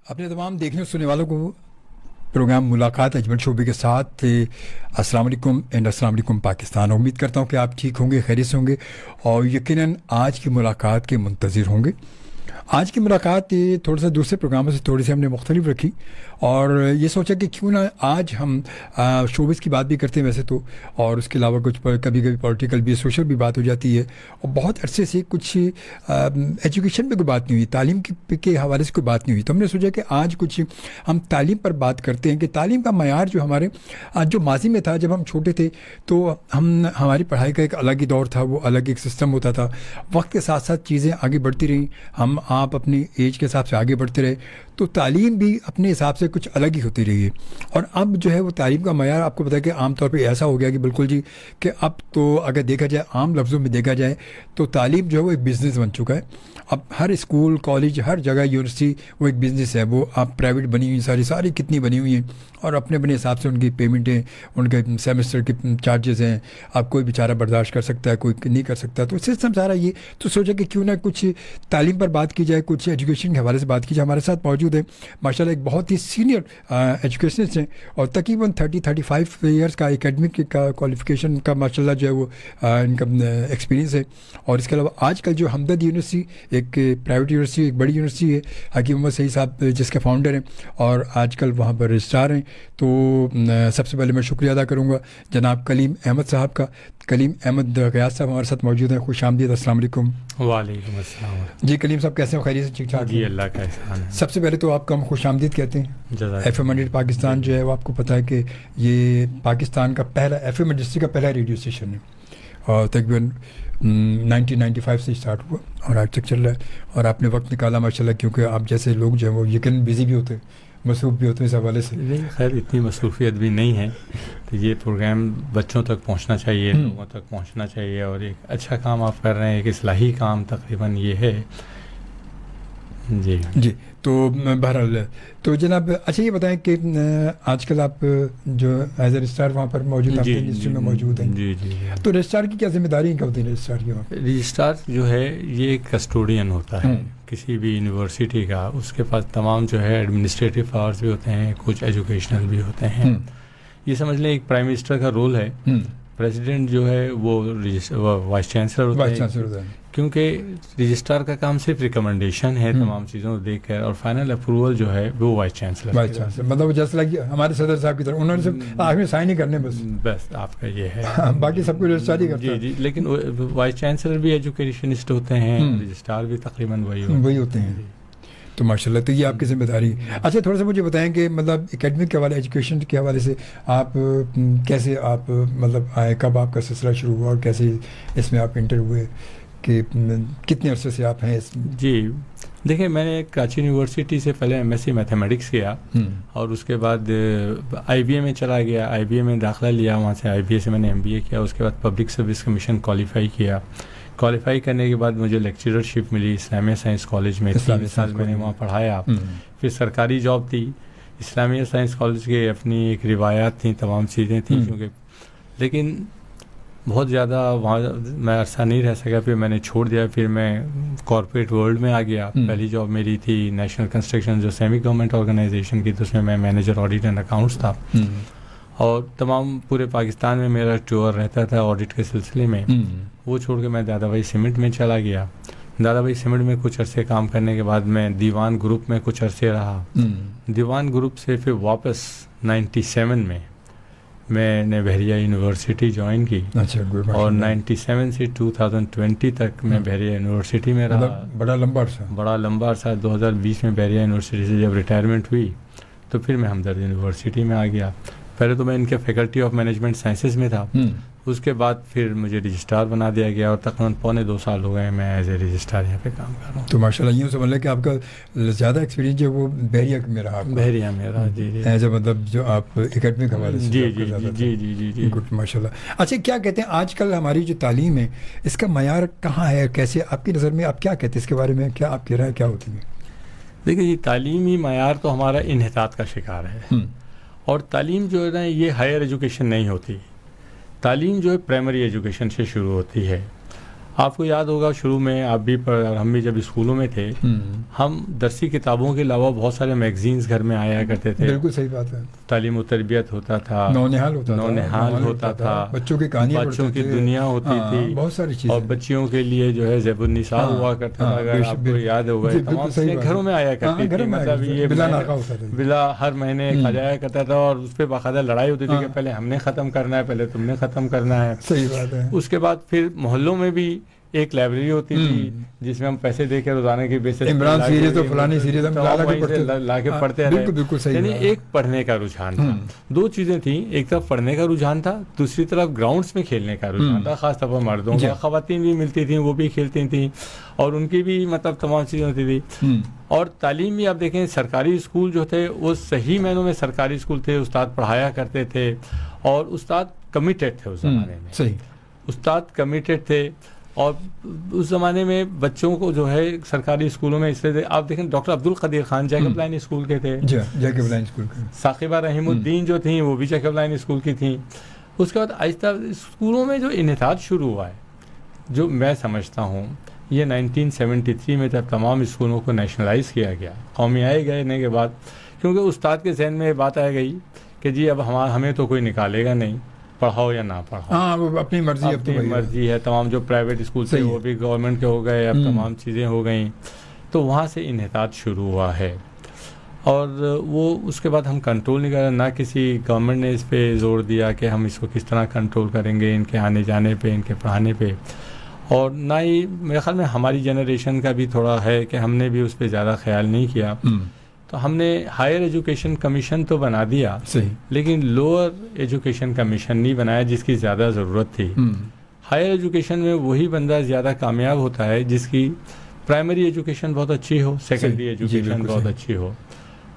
اپنے تمام دیکھنے اور سننے والوں کو پروگرام ملاقات اجمل شعبے کے ساتھ السلام علیکم اینڈ السلام علیکم پاکستان. امید کرتا ہوں کہ آپ ٹھیک ہوں گے, خیریت سے ہوں گے اور یقیناً آج کی ملاقات کے منتظر ہوں گے. آج کی ملاقات تھوڑا سا دوسرے پروگراموں سے تھوڑی سی ہم نے مختلف رکھی اور یہ سوچا کہ کیوں نہ آج ہم شوبز کی بات بھی کرتے ہیں ویسے تو, اور اس کے علاوہ کچھ کبھی کبھی پولیٹیکل بھی, سوشل بھی بات ہو جاتی ہے, اور بہت عرصے سے کچھ ایجوکیشن پہ کوئی بات نہیں ہوئی, تعلیم کے حوالے سے کوئی بات نہیں ہوئی. تو ہم نے سوچا کہ آج کچھ ہم تعلیم پر بات کرتے ہیں کہ تعلیم کا معیار جو ہمارے جو ماضی میں تھا, جب ہم چھوٹے تھے تو ہماری پڑھائی کا ایک الگ ہی دور تھا, وہ الگ ایک سسٹم ہوتا تھا. وقت کے ساتھ ساتھ چیزیں آگے بڑھتی رہیں, ہم آپ اپنی ایج کے حساب سے آگے بڑھتے رہے, تو تعلیم بھی اپنے حساب سے کچھ الگ ہی ہوتی رہی ہے. اور اب جو ہے وہ تعلیم کا معیار آپ کو پتہ ہے کہ عام طور پہ ایسا ہو گیا کہ بالکل جی کہ اب تو اگر دیکھا جائے عام لفظوں میں دیکھا جائے تو تعلیم جو ہے وہ ایک بزنس بن چکا ہے. اب ہر اسکول, کالج, ہر جگہ یونیورسٹی وہ ایک بزنس ہے. وہ آپ پرائیویٹ بنی ہوئی ساری کتنی بنی ہوئی ہیں, اور اپنے اپنے حساب سے ان کی پیمنٹیں, ان کے سیمسٹر کے چارجز ہیں. اب کوئی بیچارہ برداشت کر سکتا ہے, کوئی نہیں کر سکتا. تو سسٹم سارا یہ تو سوچا کہ کیوں نہ کچھ تعلیم پر بات کی جائے, کچھ ایجوکیشن کے حوالے سے بات کی جائے. ہمارے ساتھ موجود ہے ماشاء اللہ ایک بہت ہی سینئر ایجوکیشنسٹ ہیں اور تقریباً 35 ایئرس کا اکیڈمک کا کوالیفیکیشن کا ماشاء اللہ جو ہے وہ ان کا ایکسپیرینس ہے. اور اس کے علاوہ آج کل جو ہمدرد یونیورسٹی ایک پرائیویٹ یونیورسٹی, ایک بڑی یونیورسٹی ہے, حکیم محمد سعید صاحب جس کے فاؤنڈر ہیں اور آج کل وہاں پر رجسٹرار ہیں. تو سب سے پہلے میں شکریہ ادا کروں گا جناب کلیم احمد صاحب کا. کلیم احمد غیاث صاحب ہمارے ساتھ موجود ہیں. خوش آمدید, السلام علیکم. وعلیکم السلام. جی کلیم صاحب کیسے ہیں, خیریت سے ٹھیک ٹھاک؟ جی اللہ کا احسان ہے. سب سے پہلے تو آپ کا ہم خوش آمدید کہتے ہیں. FM 100 پاکستان جو ہے وہ آپ کو پتہ ہے کہ یہ پاکستان کا پہلا FM انڈسٹری کا پہلا ریڈیو اسٹیشن ہے, اور تقریباً 1995 سے اسٹارٹ ہوا اور آج تک چل رہا ہے. اور آپ نے وقت نکالا ماشاء اللہ, کیونکہ آپ جیسے لوگ جو ہیں وہ یقیناً بزی بھی ہوتے ہیں, مصروف بھی ہوتے ہیں اس حوالے سے. خیر اتنی مصروفیت بھی نہیں ہے, تو یہ پروگرام بچوں تک پہنچنا چاہیے, لوگوں تک پہنچنا چاہیے, اور ایک اچھا کام آپ کر رہے ہیں, ایک اصلاحی کام تقریباً یہ ہے. جی تو بہرحال تو جناب اچھا یہ بتائیں کہ آج کل آپ جو ایز اے رجسٹرار وہاں پر موجود ہیں, انڈسٹری میں موجود ہیں, جی تو رجسٹرار کی کیا ذمہ داری کیا ہوتی ہے رجسٹرار کی؟ رجسٹرار جو ہے یہ ایک کسٹوڈین ہوتا ہے کسی بھی یونیورسٹی کا. اس کے پاس تمام جو ہے ایڈمنسٹریٹو پاورز بھی ہوتے ہیں, کچھ ایجوکیشنل بھی ہوتے ہیں. یہ سمجھ لیں ایک پرائم منسٹر کا رول ہے. پریزیڈنٹ جو ہے وہ وائس چانسلر ہوتا ہے, کیونکہ رجسٹرار کا کام صرف ریکمنڈیشن ہے تمام چیزوں کو دیکھ کر, اور فائنل اپروول جو ہے وہ وائس چانسلر. مطلب جیسے لگی ہمارے صدر صاحب کی طرف, انہوں نے صرف آخر سائن ہی کرنے بس آپ کا یہ ہے, باقی سب کو رجسٹرار ہی کرتا ہے. جی لیکن وائس چانسلر بھی ایجوکیشنسٹ ہوتے ہیں, رجسٹرار بھی تقریباً وہی ہوتے ہیں. تو ماشاء اللہ, تو یہ آپ کی ذمہ داری ہے. اچھا تھوڑا سا مجھے بتائیں کہ مطلب اکیڈمک کے حوالے, ایجوکیشن کے حوالے سے آپ کیسے آپ مطلب آئے, کب آپ کا سلسلہ شروع ہوا اور کیسے اس میں آپ انٹر ہوئے, کہ کتنے عرصے سے آپ ہیں اس میں؟ جی دیکھیں, میں نے کراچی یونیورسٹی سے پہلے MSc میتھمیٹکس کیا, اور اس کے بعد IBA میں چلا گیا, IBA میں داخلہ لیا, وہاں سے IBA سے میں نے MBA کیا. اس کے بعد پبلک سروس کمیشن کوالیفائی کیا. کوالیفائی کرنے کے بعد مجھے لیکچررشپ ملی اسلامیہ سائنس کالج میں, 3 سال میں نے وہاں پڑھایا. پھر سرکاری جاب تھی. اسلامیہ سائنس کالج کے اپنی ایک روایات تھیں, تمام چیزیں تھیں, کیونکہ لیکن بہت زیادہ وہاں میں عرصہ نہیں رہ سکا, پھر میں نے چھوڑ دیا. پھر میں کارپوریٹ ورلڈ میں آ گیا. پہلی جاب میری تھی نیشنل کنسٹرکشن جو سیمی گورنمنٹ آرگنائزیشن کی, تو اس میں مینیجر آڈٹ اینڈ اکاؤنٹس تھا. اور تمام پورے پاکستان میں میرا ٹور رہتا تھا آڈٹ کے سلسلے میں. وہ چھوڑ کے میں دادا بھائی سیمنٹ میں چلا گیا. دادا بھائی سیمنٹ میں کچھ عرصے کام کرنے کے بعد میں دیوان گروپ میں کچھ عرصے رہا. دیوان گروپ سے پھر واپس 97 میں نے بحریہ یونیورسٹی جوائن کی, اور 97 سے 2020 تک میں بحریہ یونیورسٹی میں رہا. بڑا لمبا عرصہ. 2020 میں بحریہ یونیورسٹی سے جب ریٹائرمنٹ ہوئی تو پھر میں ہمدرد یونیورسٹی میں آ گیا. پہلے تو میں ان کے فیکلٹی آف مینجمنٹ سائنسز میں تھا. اس کے بعد پھر مجھے رجسٹرار بنا دیا گیا, اور تقریباً 2.25 سال ہو گئے میں ایز اے رجسٹرار یہاں پہ کام کر رہا ہوں. تو ماشاء اللہ یوں سمجھ لیں کہ آپ کا زیادہ ایکسپیرینس جو وہ بحریہ میں رہا. بحریہ میں رہا. جی ایز اے مطلب جو آپ اکیڈمک حوالے سے. جی گڈ ماشاء اللہ. اچھا کیا کہتے ہیں آج کل ہماری جو تعلیم ہے اس کا معیار کہاں ہے, کیسے آپ کی نظر میں آپ کیا کہتے ہیں اس کے بارے میں, کیا آپ کہہ رہے ہیں کیا ہوتی ہے؟ دیکھیے جی, تعلیمی معیار تو ہمارا انحطاط کا شکار ہے. اور تعلیم جو ہے نا یہ ہائر ایجوکیشن نہیں ہوتی. تعلیم جو ہے پرائمری ایجوکیشن سے شروع ہوتی ہے. آپ کو یاد ہوگا شروع میں آپ بھی ہم بھی جب اسکولوں میں تھے ہم درسی کتابوں کے علاوہ بہت سارے میگزینز گھر میں آیا کرتے تھے. بالکل صحیح بات ہے. تعلیم و تربیت ہوتا تھا, نونہال ہوتا تھا, بچوں کی کہانیاں, بچوں کی دنیا ہوتی تھی, بہت ساری چیزیں, اور بچیوں کے لیے جو ہے زیب النساء ہوا کرتا تھا. اگر آپ کو یاد ہوگا تمام چیزیں گھروں میں آیا کرتی تھی, مطلب یہ بلا ہر مہینے کھا جایا کرتا تھا, اور اس پہ باقاعدہ لڑائی ہوتی تھی کہ پہلے ہم نے ختم کرنا ہے, پہلے تم نے ختم کرنا ہے. صحیح بات ہے. اس کے بعد پھر محلوں میں بھی ایک لائبریری ہوتی تھی جس میں ہم پیسے دے کے روزانہ کی بیسس عمران سیریز تو فلانی سیریز ہم لا کے پڑھتے رہے. بالکل صحیح. یعنی ایک پڑھنے کا رجحان تھا. دو چیزیں تھیں, ایک طرف پڑھنے کا رجحان تھا, دوسری طرف گراؤنڈس میں کھیلنے کا رجحان تھا, خاص طور پر مردوں کا. خواتین بھی ملتی تھیں, وہ بھی کھیلتی تھیں, اور ان کی بھی مطلب تمام چیزیں ہوتی تھی. اور تعلیم بھی آپ دیکھیں, سرکاری اسکول جو تھے وہ صحیح معنوں میں سرکاری اسکول تھے, استاد پڑھایا کرتے تھے, اور استاد کمیٹڈ تھے اس زمانے میں. صحیح, استاد کمیٹڈ تھے. اور اس زمانے میں بچوں کو جو ہے سرکاری اسکولوں میں اس لیے آپ دیکھیں ڈاکٹر عبد القدیر خان جیکب لائن اسکول کے تھے, جیکب لائن اسکول کے. ثاقبہ رحیم الدین جو تھیں وہ بھی جیکب لائن اسکول کی تھیں. اس کے بعد آہستہ اسکولوں میں جو انحطاط شروع ہوا ہے, جو میں سمجھتا ہوں یہ 1973 میں جب تمام اسکولوں کو نیشنلائز کیا گیا, قومی آئے گئے کے بعد, کیونکہ استاد کے ذہن میں یہ بات آ گئی کہ جی اب ہمیں تو کوئی نکالے گا نہیں, پڑھاؤ یا نہ پڑھاؤ, وہ اپنی مرضی, اپنی مرضی ہے. تمام جو پرائیویٹ اسکول تھے وہ بھی گورنمنٹ کے ہو گئے, اب تمام چیزیں ہو گئیں. تو وہاں سے انحطاط شروع ہوا ہے, اور وہ اس کے بعد ہم کنٹرول نہیں کر رہے. نہ کسی گورنمنٹ نے اس پہ زور دیا کہ ہم اس کو کس طرح کنٹرول کریں گے, ان کے آنے جانے پہ, ان کے پڑھانے پہ. اور نہ ہی میرے خیال میں ہماری جنریشن کا بھی تھوڑا ہے کہ ہم نے بھی اس پہ زیادہ خیال نہیں کیا. تو ہم نے ہائر ایجوکیشن کمیشن تو بنا دیا, لیکن لوور ایجوکیشن کمیشن نہیں بنایا جس کی زیادہ ضرورت تھی. ہائر ایجوکیشن میں وہی بندہ زیادہ کامیاب ہوتا ہے جس کی پرائمری ایجوکیشن بہت اچھی ہو, سیکنڈری ایجوکیشن بہت اچھی ہو.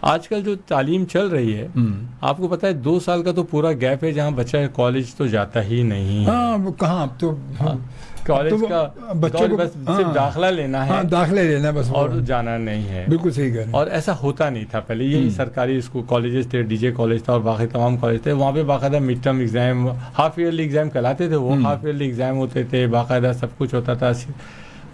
آج کل جو تعلیم چل رہی ہے, آپ کو پتہ ہے 2 سال کا تو پورا گیپ ہے جہاں بچہ کالج تو جاتا ہی نہیں. وہ کہاں, اب تو کالج کا بچوں کو بس صرف داخلہ لینا ہے, داخلہ لینا بس, اور جانا نہیں ہے. بالکل صحیح کہہ رہے ہیں. اور ایسا ہوتا نہیں تھا پہلے. یہی سرکاری اسکول کالجز تھے, ڈی جے کالج تھا, اور باقی تمام کالج تھے. وہاں پہ باقاعدہ mid term exam, half yearly exam کہلاتے تھے, وہ ہاف ایئرلی ایگزام ہوتے تھے, باقاعدہ سب کچھ ہوتا تھا,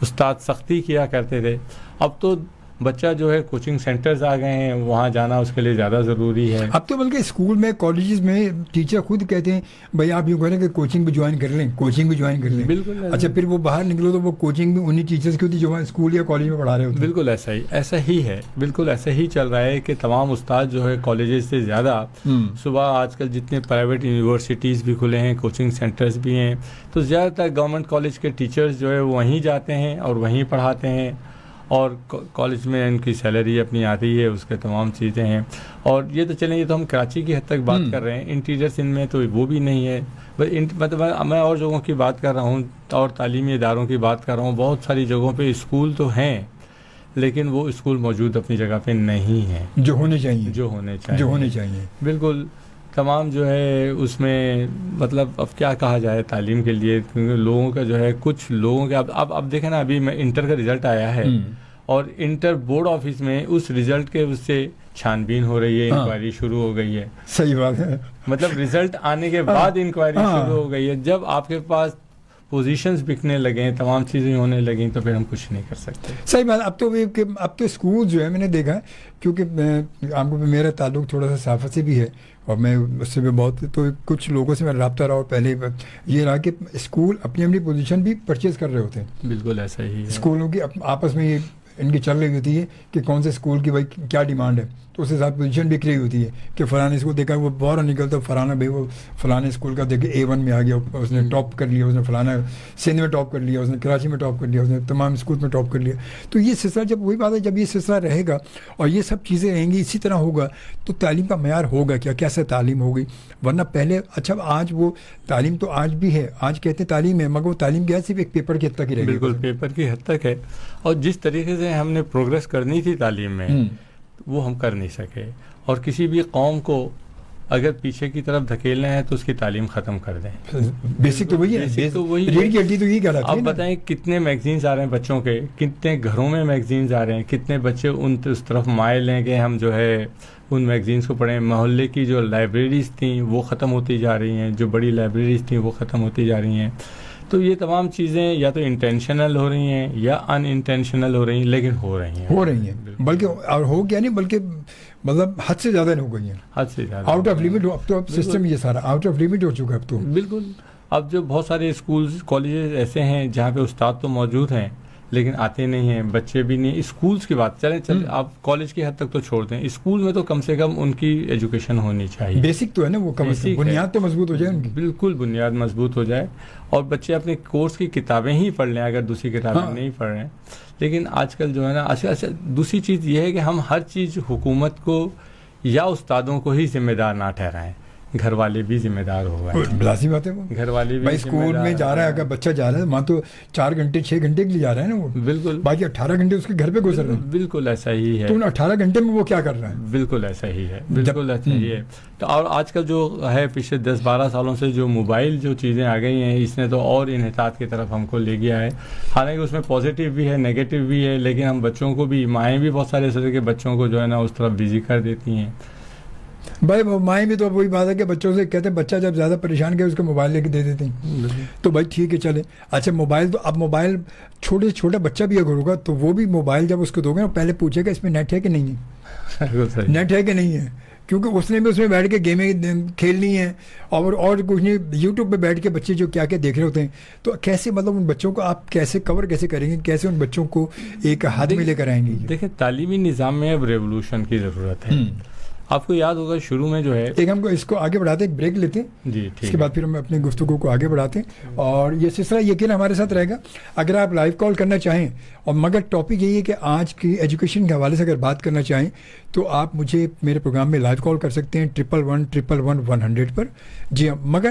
استاد سختی کیا کرتے تھے. اب تو بچہ جو ہے کوچنگ سینٹرز آ گئے ہیں, وہاں جانا اس کے لیے زیادہ ضروری ہے. اب تو بلکہ اسکول میں, کالجز میں ٹیچر خود کہتے ہیں بھائی آپ یوں کریں کہ کوچنگ بھی جوائن کر لیں, کوچنگ بھی جوائن کر لیں. بالکل. اچھا, پھر وہ باہر نکلو تو وہ کوچنگ بھی انہیں ٹیچرز کی ہوتی جو اسکول یا کالج میں پڑھا رہے ہوتے ہیں. بالکل ایسا ہی ہے. بالکل ایسا ہی چل رہا ہے کہ تمام استاد جو ہے کالجز سے زیادہ صبح, آج کل جتنے پرائیویٹ یونیورسٹیز بھی کھلے ہیں, کوچنگ سینٹرز بھی ہیں, تو زیادہ تر گورنمنٹ کالج کے ٹیچرز جو ہے وہیں جاتے ہیں اور وہیں پڑھاتے ہیں. اور کالج میں ان کی سیلری اپنی آتی ہے, اس کے تمام چیزیں ہیں. اور یہ تو چلیں, یہ تو ہم کراچی کی حد تک بات کر رہے ہیں. انٹیریئر سندھ میں تو وہ بھی نہیں ہے. مطلب میں اور جگہوں کی بات کر رہا ہوں, اور تعلیمی اداروں کی بات کر رہا ہوں. بہت ساری جگہوں پہ اسکول تو ہیں, لیکن وہ اسکول موجود اپنی جگہ پہ نہیں ہیں جو ہونے چاہیے. بالکل. تمام جو ہے اس میں مطلب اب کیا کہا جائے تعلیم کے لیے, کیونکہ لوگوں کا جو ہے, کچھ لوگوں کے اب دیکھیں نا, ابھی میں انٹر کا رزلٹ آیا ہے, اور انٹر بورڈ آفس میں اس رزلٹ کے اس سے چھان بین ہو رہی ہے, انکوائری شروع ہو گئی ہے. صحیح بات ہے. مطلب رزلٹ آنے کے بعد انکوائری شروع ہو گئی ہے. جب آپ کے پاس پوزیشنز بکنے لگیں, تمام چیزیں ہونے لگیں, تو پھر ہم کچھ نہیں کر سکتے. صحیح بات. اب تو اسکول جو ہے, میں نے دیکھا, کیونکہ آپ کو میرا تعلق تھوڑا سا صحافت سے بھی ہے, اور میں اس سے بھی بہت, تو کچھ لوگوں سے میرا رابطہ رہا, اور پہلے یہ رہا کہ اسکول اپنی اپنی پوزیشن بھی پرچیز کر رہے ہوتے ہیں. بالکل ایسا ہی ہے. اسکولوں کی آپس میں یہ ان کی چل رہی ہوتی ہے کہ کون سے اسکول کی بھائی کیا ڈیمانڈ ہے, تو اس کے ساتھ پوزیشن بک رہی ہوتی ہے کہ فلانے اسکول دیکھا وہ باہر نکلتا, فلانا بھائی وہ فلانے اسکول کا دیکھے A1 میں آ گیا, اس نے ٹاپ کر لیا, اس نے فلانا سندھ میں ٹاپ کر لیا, اس نے کراچی میں ٹاپ کر لیا, اس نے تمام اسکول میں ٹاپ کر لیا. تو یہ سلسلہ, جب وہی بات ہے, جب یہ سلسلہ رہے گا اور یہ سب چیزیں رہیں گی, اسی طرح ہوگا, تو تعلیم کا معیار ہوگا کیا, کیسے تعلیم ہوگی. ورنہ پہلے, اچھا آج وہ تعلیم تو آج بھی ہے, آج کہتے ہیں تعلیم ہے, مگر وہ تعلیم کیا ہے, صرف ایک پیپر کی حد تک ہی رہے گی. بالکل پیپر کی حد تک ہے. اور جس طریقے سے ہم نے پروگریس کرنی تھی تعلیم میں, وہ ہم کر نہیں سکے. اور کسی بھی قوم کو اگر پیچھے کی طرف دھکیلنا ہے تو اس کی تعلیم ختم کر دیں. بیسک تو وہی ہے, ریڑھ کی ہڈی تو یہی کہلاتی ہے. اب بتائیں کتنے میگزینز آ رہے ہیں بچوں کے, کتنے گھروں میں میگزینز آ رہے ہیں, کتنے بچے اس طرف مائل ہیں کہ ہم جو ہے ان میگزینس کو پڑھیں. محلے کی جو لائبریریز تھیں وہ ختم ہوتی جا رہی ہیں, جو بڑی لائبریریز تھیں وہ ختم ہوتی جا رہی ہیں. تو یہ تمام چیزیں یا تو انٹینشنل ہو رہی ہیں یا ان انٹینشنل ہو رہی ہیں، لیکن ہو رہی ہیں بلکہ اور ہو کیا نہیں بلکہ مطلب حد سے زیادہ ہو گئی ہیں، حد سے زیادہ آؤٹ آف لمٹ. اب تو سسٹم یہ سارا آؤٹ آف لمٹ ہو چکا ہے اب تو. بالکل. اب جو بہت سارے اسکولز کالجز ایسے ہیں جہاں پہ استاد تو موجود ہیں لیکن آتے نہیں ہیں، بچے بھی نہیں. اسکولز کی بات چلیں آپ کالج کی حد تک تو چھوڑ دیں، اسکول میں تو کم سے کم ان کی ایجوکیشن ہونی چاہیے. بیسک تو ہے نا، وہ کم از کم بنیاد تو مضبوط ہو جائے ان کی. بالکل بنیاد مضبوط ہو جائے اور بچے اپنے کورس کی کتابیں ہی پڑھ لیں اگر دوسری کتابیں نہیں پڑھ رہے ہیں. لیکن آج کل جو ہے نا دوسری چیز یہ ہے کہ ہم ہر چیز حکومت کو یا استادوں کو ہی ذمہ دار نہ ٹھہرائیں، گھر والے بھی ذمہ دار ہو گئے. لازمی بات ہے، وہ گھر والے بھی اسکول میں جا رہا ہے، اگر بچہ جا رہا ہے وہاں تو 4 گھنٹے 6 گھنٹے کے لیے جا رہا ہے نا وہ. بالکل. باقی 18 گھنٹے اس کے گھر پہ گزر رہے ہیں. بالکل ایسا ہی ہے. تو ان 18 گھنٹے میں وہ کیا کر رہا ہے؟ بالکل ایسا ہی ہے، بالکل ایسا ہی ہے. تو اور آج کل جو ہے پچھلے 10-12 سالوں سے جو موبائل جو چیزیں آ گئی ہیں، اس نے تو اور انحطاط کی طرف ہم کو لے گیا ہے. حالانکہ اس میں پازیٹیو بھی ہے نیگیٹو بھی ہے، لیکن ہم بچوں کو بھی، مائیں بھی بہت سارے ایسے کہ بچوں کو جو ہے نا اس طرف بزی کر دیتی ہیں. بھائی مائیں بھی تو وہی بات ہے کہ بچوں سے کہتے ہیں بچہ جب زیادہ پریشان کرے اس کو موبائل لے کے دے دیتے ہیں. تو بھائی ٹھیک ہے چلے. اچھا موبائل تو اب موبائل چھوٹا بچہ بھی اگر ہوگا تو وہ بھی موبائل جب اس کو دو گے نا پہلے پوچھے گا اس میں نیٹ ہے کہ نہیں ہے، نیٹ ہے کہ نہیں ہے، کیونکہ اس نے بھی اس میں بیٹھ کے گیمیں کھیلنی ہے اور کچھ نہیں. یوٹیوب پہ بیٹھ کے بچے جو کیا دیکھ رہے ہوتے ہیں، تو کیسے مطلب ان بچوں کو آپ کیسے کور کیسے کریں گے، کیسے ان بچوں کو ایک حد میں لے کر آئیں گے؟ دیکھیں تعلیمی نظام میں اب ریولوشن کی ضرورت ہے. آپ کو یاد ہوگا شروع میں جو ہے ایک ہم کو اس کو آگے بڑھاتے ہیں، ایک بریک لیتے ہیں جی، اس کے بعد پھر ہم اپنے گفتگو کو آگے بڑھاتے ہیں. اور یہ سلسلہ یقین ہمارے ساتھ رہے گا. اگر آپ لائیو کال کرنا چاہیں اور مگر ٹاپک یہی ہے کہ آج کی ایجوکیشن کے حوالے سے اگر بات کرنا چاہیں تو آپ مجھے میرے پروگرام میں لائیو کال کر سکتے ہیں 11111100 پر. جی ہاں، مگر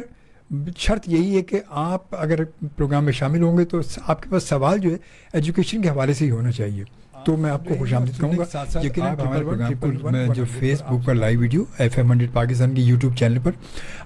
شرط یہی ہے کہ آپ اگر پروگرام میں شامل ہوں گے تو آپ کے پاس سوال جو ہے ایجوکیشن کے حوالے سے ہی ہونا چاہیے. تو میں آپ کو خوش آمدید کہوں گا. یقیناً آپ ہمارے پروگرام کو میں جو فیس بک پر لائیو ویڈیو FM 100 پاکستان کی یوٹیوب چینل پر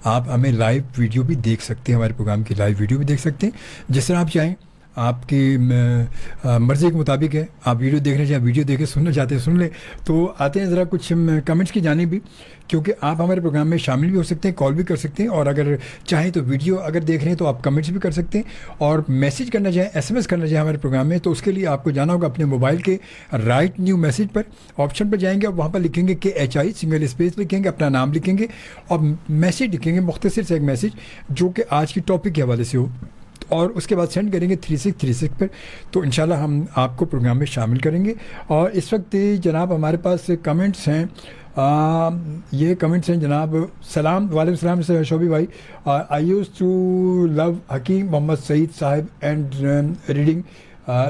آپ ہمیں لائیو ویڈیو بھی دیکھ سکتے ہیں، ہمارے پروگرام کی لائیو ویڈیو بھی دیکھ سکتے ہیں جس طرح آپ چاہیں. آپ کی مرضی کے مطابق ہے، آپ ویڈیو دیکھنا چاہیں ویڈیو دیکھیں، سننا چاہتے ہیں سن لیں. تو آتے ہیں ذرا کچھ کمنٹس کی جانب بھی، کیونکہ آپ ہمارے پروگرام میں شامل بھی ہو سکتے ہیں، کال بھی کر سکتے ہیں، اور اگر چاہیں تو ویڈیو اگر دیکھ رہے ہیں تو آپ کمنٹس بھی کر سکتے ہیں. اور میسج کرنا چاہیں SMS کرنا چاہیں ہمارے پروگرام میں تو اس کے لیے آپ کو جانا ہوگا اپنے موبائل کے رائٹ نیو میسج پر آپشن پر جائیں گے اور وہاں پر لکھیں گے KHI سنگل اسپیس لکھیں گے، اپنا نام لکھیں گے اور میسج لکھیں گے، مختصر سے ایک میسج جو کہ آج کی ٹاپک کے حوالے سے ہو، اور اس کے بعد سینڈ کریں گے 3636 پر. تو انشاءاللہ ہم آپ کو پروگرام میں شامل کریں گے. اور اس وقت جناب ہمارے پاس کمنٹس ہیں، یہ کمنٹس ہیں جناب. سلام، وعلیکم السلام سے شوبی بھائی. آئی یوز ٹو لو حکیم محمد سعید صاحب and reading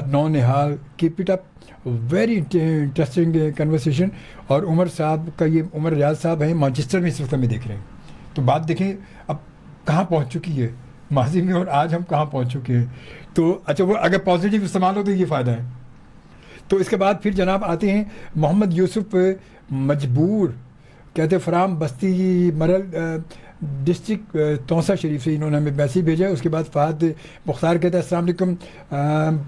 Naunehal, keep it up, very interesting conversation. اور عمر صاحب کا، یہ عمر ریاض صاحب ہیں مانچسٹر میں اس وقت ہمیں دیکھ رہے ہیں. تو بات دیکھیں اب کہاں پہنچ چکی ہے ماضی میں اور آج ہم کہاں پہنچ چکے ہیں. تو اچھا وہ اگر پازیٹیو استعمال ہو تو یہ فائدہ ہے. تو اس کے بعد پھر جناب آتے ہیں محمد یوسف مجبور، کہتے فرام بستی مرل ڈسٹرکٹ توسا شریف سے انہوں نے ہمیں میسیج بھیجا ہے. اس کے بعد فہد مختار کہتا ہے السلام علیکم،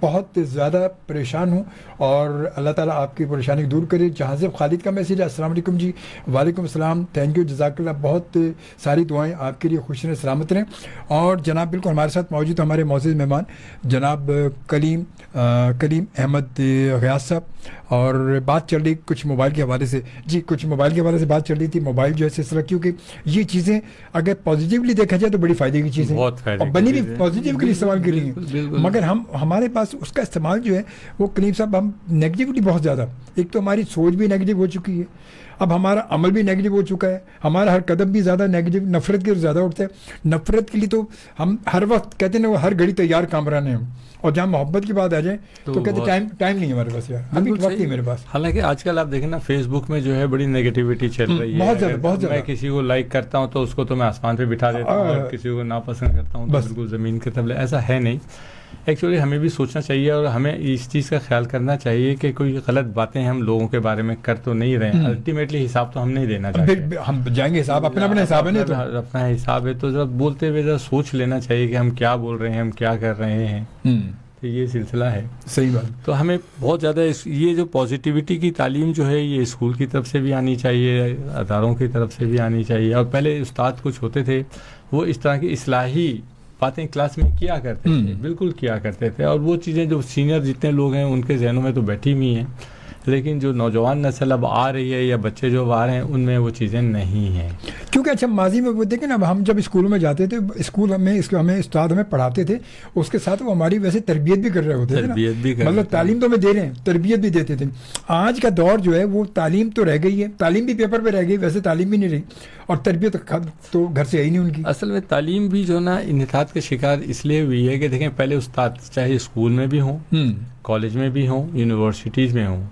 بہت زیادہ پریشان ہوں اور اللہ تعالیٰ آپ کی پریشانی دور کرے. جہازب خالد کا میسیج ہے السلام علیکم جی. وعلیکم السلام، تھینک یو، جزاک اللہ، بہت ساری دعائیں آپ کے لیے، خوش رہیں، سلامت رہیں. اور جناب بالکل ہمارے ساتھ موجود ہمارے معزز مہمان جناب کلیم احمد غیاث صاحب. اور بات چل رہی کچھ موبائل کے حوالے سے، جی کچھ موبائل کے حوالے سے بات چل رہی تھی. موبائل جو ہے سلسلہ، کیونکہ یہ چیزیں اگر پازیٹیولی دیکھا جائے تو بڑی فائدے کی چیزیں اور بنی بھی پازیٹیو کے لیے استعمال کر رہی ہیں، مگر ہمارے پاس اس کا استعمال جو ہے وہ کلیم صاحب ہم نیگیٹیوٹی بہت زیادہ، ایک تو ہماری سوچ بھی نیگیٹو ہو چکی ہے، اب ہمارا عمل بھی نیگیٹو ہو چکا ہے، ہمارا ہر قدم بھی زیادہ نیگیٹو، نفرت کے زیادہ اٹھتا ہے. نفرت کے لیے تو ہم ہر وقت کہتے ہیں نا، وہ ہر گھڑی تیار کامران ہیں ہم. اور جہاں محبت کی بات آ جائے تو کہتے ٹائم نہیں ہے ہمارے پاس، یار ابھی وقت نہیں میرے پاس. حالانکہ آج کل آپ دیکھیں نا فیس بک میں جو ہے بڑی نیگیٹیوٹی چل رہی ہے بہت زیادہ. میں کسی کو لائک کرتا ہوں تو اس کو تو میں آسمان پہ بٹھا دیتا ہوں، اور کسی کو ناپسند کرتا ہوں تو بالکل زمین کے تلے. ایسا ہے نہیں. ایکچولی ہمیں بھی سوچنا چاہیے اور ہمیں اس چیز کا خیال کرنا چاہیے کہ کوئی غلط باتیں ہم لوگوں کے بارے میں کر تو نہیں رہے ہیں. الٹیمیٹلی حساب تو ہم نہیں دینا چاہتے، ہم جائیں گے حساب اپنا حساب ہے، نہیں تو اپنا حساب ہے. تو ذرا بولتے ہوئے ذرا سوچ لینا چاہیے کہ ہم کیا بول رہے ہیں، ہم کیا کر رہے ہیں. تو یہ سلسلہ ہے. صحیح بات. تو ہمیں بہت زیادہ یہ جو پازیٹیوٹی کی تعلیم جو ہے یہ اسکول کی طرف سے بھی آنی چاہیے، اداروں کی طرف سے بھی آنی چاہیے. اور پہلے استاد کچھ ہوتے تھے وہ اس طرح کی اصلاحی باتیں کلاس میں کیا کرتے تھے، بالکل کیا کرتے تھے، اور وہ چیزیں جو سینئر جتنے لوگ ہیں ان کے ذہنوں میں تو بیٹھی ہوئی ہیں، لیکن جو نوجوان نسل اب آ رہی ہے یا بچے جو آ رہے ہیں ان میں وہ چیزیں نہیں ہیں. کیونکہ اچھا ماضی میں وہ دیکھیں نا، ہم جب اسکولوں میں جاتے تھے، اسکول ہمیں استاد ہمیں پڑھاتے تھے، اس کے ساتھ وہ ہماری ویسے تربیت بھی کر رہے ہوتے تھے، تربیت بھی کر مطلب تعلیم تو ہمیں دے رہے ہیں، تربیت بھی دیتے تھے. آج کا دور جو ہے وہ تعلیم تو رہ گئی ہے، تعلیم بھی پیپر پہ رہ گئی، ویسے تعلیم بھی نہیں رہی، اور تربیت تو گھر سے آئی نہیں ان کی. اصل میں تعلیم بھی جو نا انحطاط کا شکار اس لیے ہوئی ہے کہ دیکھیں پہلے استاد چاہے اسکول میں بھی ہوں، کالج میں بھی ہوں، یونیورسٹیز میں ہوں،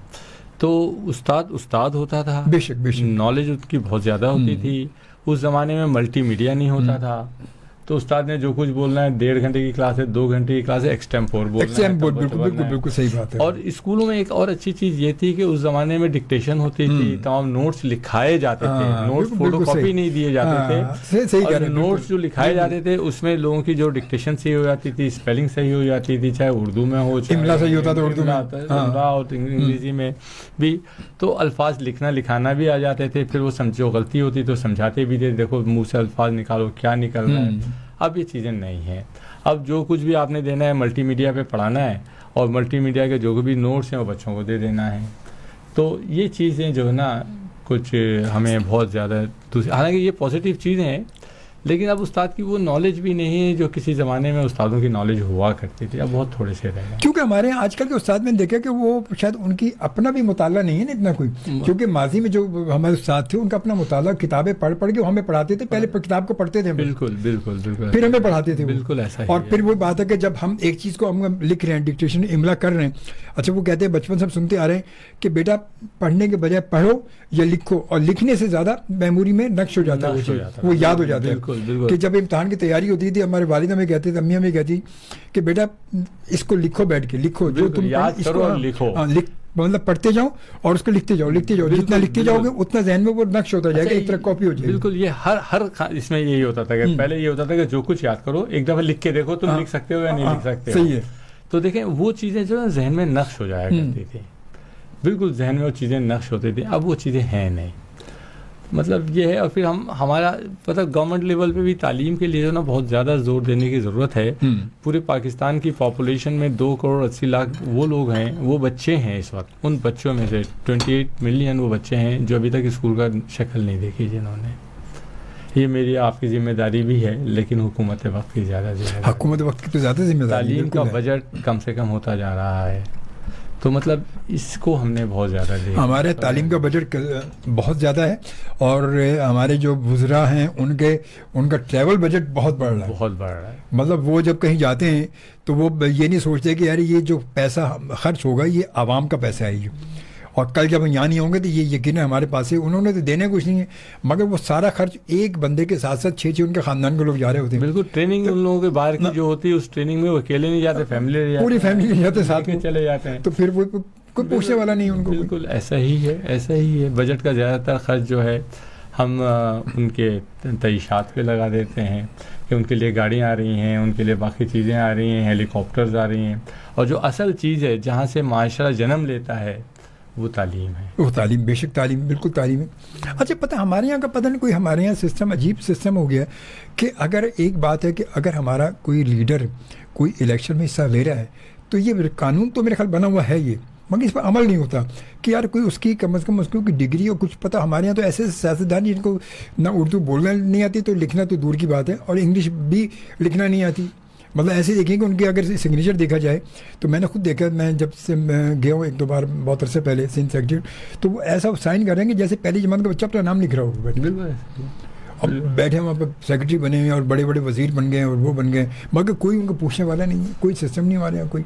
تو استاد ہوتا تھا، بے شک نالج اس کی بہت زیادہ ہوتی تھی. اس زمانے میں ملٹی میڈیا نہیں ہوتا تھا، تو استاد نے جو کچھ بولنا ہے 1.5 گھنٹے کی کلاس ہے، 2 گھنٹے کی کلاس ہے، ایکسٹیمپور بولنا ہے. بالکل صحیح بات ہے. اور اسکولوں میں ایک اور اچھی چیز یہ تھی کہ اس زمانے میں ڈکٹیشن ہوتی تھی، تمام نوٹس لکھائے جاتے تھے، نوٹس فوٹو کاپی نہیں دیے جاتے تھے، اور نوٹس جو لکھائے جاتے تھے اس میں لوگوں کی جو ڈکٹیشن صحیح ہو جاتی تھی، اسپیلنگ صحیح ہو جاتی تھی، چاہے اردو میں ہو، املا صحیح ہوتا تھا، اردو میں اور انگریزی میں بھی، تو الفاظ لکھانا بھی آ جاتے تھے. پھر وہ جو غلطی ہوتی تو سمجھاتے بھی تھے، دیکھو منہ سے الفاظ نکالو کیا نکل رہا ہے. اب یہ چیزیں نہیں ہیں. اب جو کچھ بھی آپ نے دینا ہے ملٹی میڈیا پہ پڑھانا ہے، اور ملٹی میڈیا کے جو بھی نوٹس ہیں وہ بچوں کو دے دینا ہے. تو یہ چیزیں جو ہے نا کچھ ہمیں بہت زیادہ حالانکہ یہ پازیٹیو چیزیں ہیں، لیکن اب استاد کی وہ نالج بھی نہیں ہے جو کسی زمانے میں استادوں کی نالج ہوا کرتی تھی، اب بہت تھوڑے سے رہ گئے. کیونکہ ہمارے آج کل کے استاد میں دیکھا کہ وہ شاید ان کی اپنا بھی مطالعہ نہیں ہے نا اتنا کوئی، کیونکہ ماضی میں جو ہمارے استاد تھے ان کا اپنا مطالعہ، کتابیں پڑھ کے ہمیں پڑھاتے تھے. پہلے کتاب کو پڑھتے تھے، بالکل پھر ہمیں پڑھاتے تھے، بالکل ایسا ہی. اور پھر وہ بات ہے کہ جب ہم ایک چیز کو ہم لکھ رہے ہیں، ڈکٹیشن املا کر رہے ہیں، اچھا وہ کہتے ہیں بچپن سے ہم سنتے آ رہے ہیں کہ بیٹا پڑھنے کے بجائے پڑھو یا لکھو، اور لکھنے سے زیادہ میموری میں نقش ہو جاتا ہے، وہ یاد ہو جاتا ہے. کہ جب امتحان کی تیاری ہوتی تھی، ہمارے والدہ میں کہتے تھے، امی ہمیں کہتی کہ بیٹا اس کو لکھو، بیٹھ کے لکھو، جو تم یاد کرو اور لکھو، مطلب پڑھتے جاؤ اور اس کو لکھتے جاؤ، جتنا لکھتے جاؤ گے اتنا ذہن میں وہ نقش ہوتا جائے گا، ایک طرح کاپی ہو جائے گی. بالکل. یہ ہر اس میں یہی ہوتا تھا کہ پہلے یہ ہوتا تھا کہ جو کچھ یاد کرو ایک دفعہ لکھ کے دیکھو، تم لکھ سکتے ہو یا نہیں لکھ سکتے. صحیح ہے. تو دیکھیں وہ چیزیں جو ہے ذہن میں نقش ہو جایا کرتی تھی، بالکل ذہن میں وہ چیزیں نقش ہوتی تھی. اب وہ چیزیں ہیں نہیں، مطلب یہ ہے. اور پھر ہمارا مطلب گورنمنٹ لیول پہ بھی تعلیم کے لیے جو نا بہت زیادہ زور دینے کی ضرورت ہے. پورے پاکستان کی پاپولیشن میں 2.80 کروڑ وہ لوگ ہیں، وہ بچے ہیں اس وقت، ان بچوں میں سے 28 ملین وہ بچے ہیں جو ابھی تک اسکول کا شکل نہیں دیکھی جنہوں نے. یہ میری آپ کی ذمہ داری بھی ہے، لیکن حکومت وقت کی زیادہ ذمہ داری، حکومت وقت کی تو زیادہ ذمہ داری. تعلیم کا بجٹ کم سے کم ہوتا جا رہا ہے، تو مطلب اس کو ہم نے بہت زیادہ دیکھا. ہمارے تعلیم کا بجٹ بہت زیادہ ہے، اور ہمارے جو وزراء ہیں ان کا ٹریول بجٹ بہت بڑھ رہا ہے. مطلب وہ جب کہیں جاتے ہیں تو وہ یہ نہیں سوچتے کہ یار یہ جو پیسہ خرچ ہوگا یہ عوام کا پیسہ ہے، اور کل جب ہم یہاں نہیں ہوں گے تو یہ یقیناً ہمارے پاس ہے. انہوں نے تو دینے کچھ نہیں ہے، مگر وہ سارا خرچ ایک بندے کے ساتھ ساتھ 6 ان کے خاندان کے لوگ جا رہے ہوتے ہیں. بالکل. ٹریننگ ان لوگوں کے باہر کی جو ہوتی ہے اس ٹریننگ میں وہ اکیلے نہیں جاتے، پوری فیملی نہیں جاتے، ساتھ میں چلے جاتے ہیں. تو پھر وہ کوئی پوچھنے والا نہیں ان کو. بالکل ایسا ہی ہے. بجٹ کا زیادہ تر خرچ جو ہے ہم ان کے تعیشات پہ لگا دیتے ہیں کہ ان کے لیے گاڑیاں آ رہی ہیں، ان کے لیے باقی چیزیں آ رہی ہیں، ہیلی کاپٹرز آ رہی ہیں، اور جو اصل چیز ہے جہاں سے معاشرہ جنم لیتا ہے وہ تعلیم ہے. وہ تعلیم، بے شک تعلیم، بالکل تعلیم ہے. اچھا پتہ ہمارے یہاں کا پتہ نہیں کوئی ہمارے یہاں سسٹم عجیب سسٹم ہو گیا کہ اگر ایک بات ہے کہ اگر ہمارا کوئی لیڈر کوئی الیکشن میں حصہ لے رہا ہے تو یہ قانون تو میرے خیال بنا ہوا ہے، یہ مگر اس پر عمل نہیں ہوتا کہ یار کوئی اس کی کم از کم اس کی ڈگری اور کچھ پتہ. ہمارے یہاں تو ایسے سیاستدان جن کو نہ اردو بولنا نہیں آتی تو لکھنا تو دور کی بات ہے، اور انگلش بھی لکھنا نہیں آتی. مطلب ایسے دیکھیں کہ ان کی اگر سگنیچر دیکھا جائے تو میں نے خود دیکھا، میں جب سے گیا ہوں 1-2 بار بہت عرصے پہلے سندھ سیکرٹری، تو وہ ایسا سائن کر رہے ہیں کہ جیسے پہلی جماعت کا بچہ اپنا نام لکھ رہا ہو. اب بیٹھے وہاں پہ سیکرٹری بنے ہوئے اور بڑے بڑے وزیر بن گئے اور وہ بن گئے، مگر کوئی ان کو پوچھنے والا نہیں ہے، کوئی سسٹم نہیں ہمارے یہاں. کوئی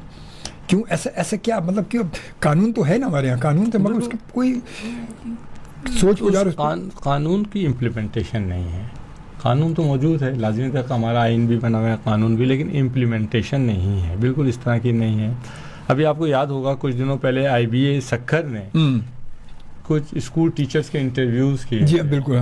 کیوں ایسا کیا مطلب کہ قانون تو ہے نا ہمارے یہاں، قانون تو مگر اس کی کوئی سوچ گزار قانون کی امپلیمنٹیشن نہیں ہے. قانون تو موجود ہے، لازمی تک ہمارا آئین بھی بنا ہوا ہے، قانون بھی، لیکن امپلیمنٹیشن نہیں ہے، بالکل اس طرح کی نہیں ہے. ابھی آپ کو یاد ہوگا کچھ دنوں پہلے IBA سکھر نے کچھ اسکول ٹیچرز کے انٹرویوز کیے. جی بالکل،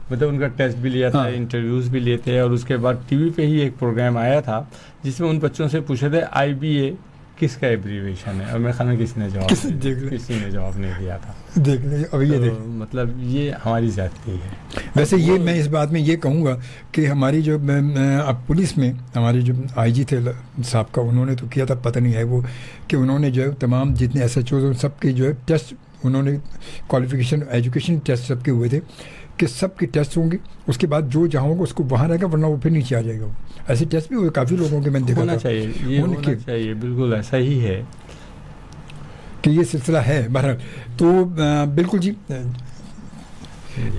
مطلب ان کا ٹیسٹ بھی لیا تھا، انٹرویوز بھی لیتے ہیں، اور اس کے بعد ٹی وی پہ ہی ایک پروگرام آیا تھا جس میں ان بچوں سے پوچھے تھے IBA کس کا ایبریویشن ہے, اور میرے خیال میں کسی نے جواب نہیں دیا تھا. دیکھ لیں اب یہ مطلب یہ ہماری زیادتی ہے. ویسے یہ میں اس بات میں یہ کہوں گا کہ ہماری جو اب پولیس میں ہمارے جو آئی جی تھے صاحب کا, انہوں نے تو کیا تھا, پتہ نہیں ہے وہ کہ انہوں نے جو ہے تمام جتنے ایس ایچ اوز سب کے جو ہے ٹیسٹ, انہوں نے کوالیفیکیشن ایجوکیشن ٹیسٹ سب کے ہوئے تھے کہ سب کے ٹیسٹ ہوں گے, اس کے بعد جو جہاں ہوگا اس کو وہاں رہے گا, ورنہ وہ پھر نیچے آ جائے گا. ایسے ٹیسٹ بھی ہوئے کافی لوگوں کے, میں نے دیکھا ہونا چاہیے, یہ ہونا چاہیے, بالکل ایسا ہی ہے کہ یہ سلسلہ ہے. بہرحال تو بالکل جی,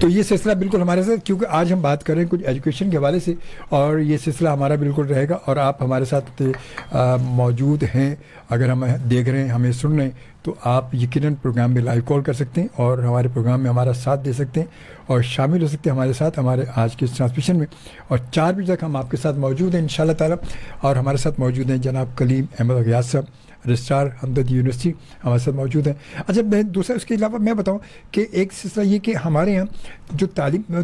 تو یہ سلسلہ بالکل ہمارے ساتھ, کیونکہ آج ہم بات کر رہے ہیں کچھ ایجوکیشن کے حوالے سے, اور یہ سلسلہ ہمارا بالکل رہے گا, اور آپ ہمارے ساتھ موجود ہیں. اگر ہم دیکھ رہے ہیں, ہمیں سن رہے ہیں, تو آپ یقیناً پروگرام میں لائیو کال کر سکتے ہیں اور ہمارے پروگرام میں ہمارا ساتھ دے سکتے ہیں اور شامل ہو سکتے ہیں ہمارے ساتھ ہمارے آج کے ٹرانسمیشن میں. اور 4 بجے تک ہم آپ کے ساتھ موجود ہیں انشاءاللہ تعالیٰ. اور ہمارے ساتھ موجود ہیں جناب کلیم احمد غیاث صاحب, رجسٹرار ہمدرد یونیورسٹی, ہمارے ساتھ موجود ہیں. اچھا, میں دوسرا اس کے علاوہ میں بتاؤں کہ ایک سلسلہ یہ کہ ہمارے یہاں جو تعلیم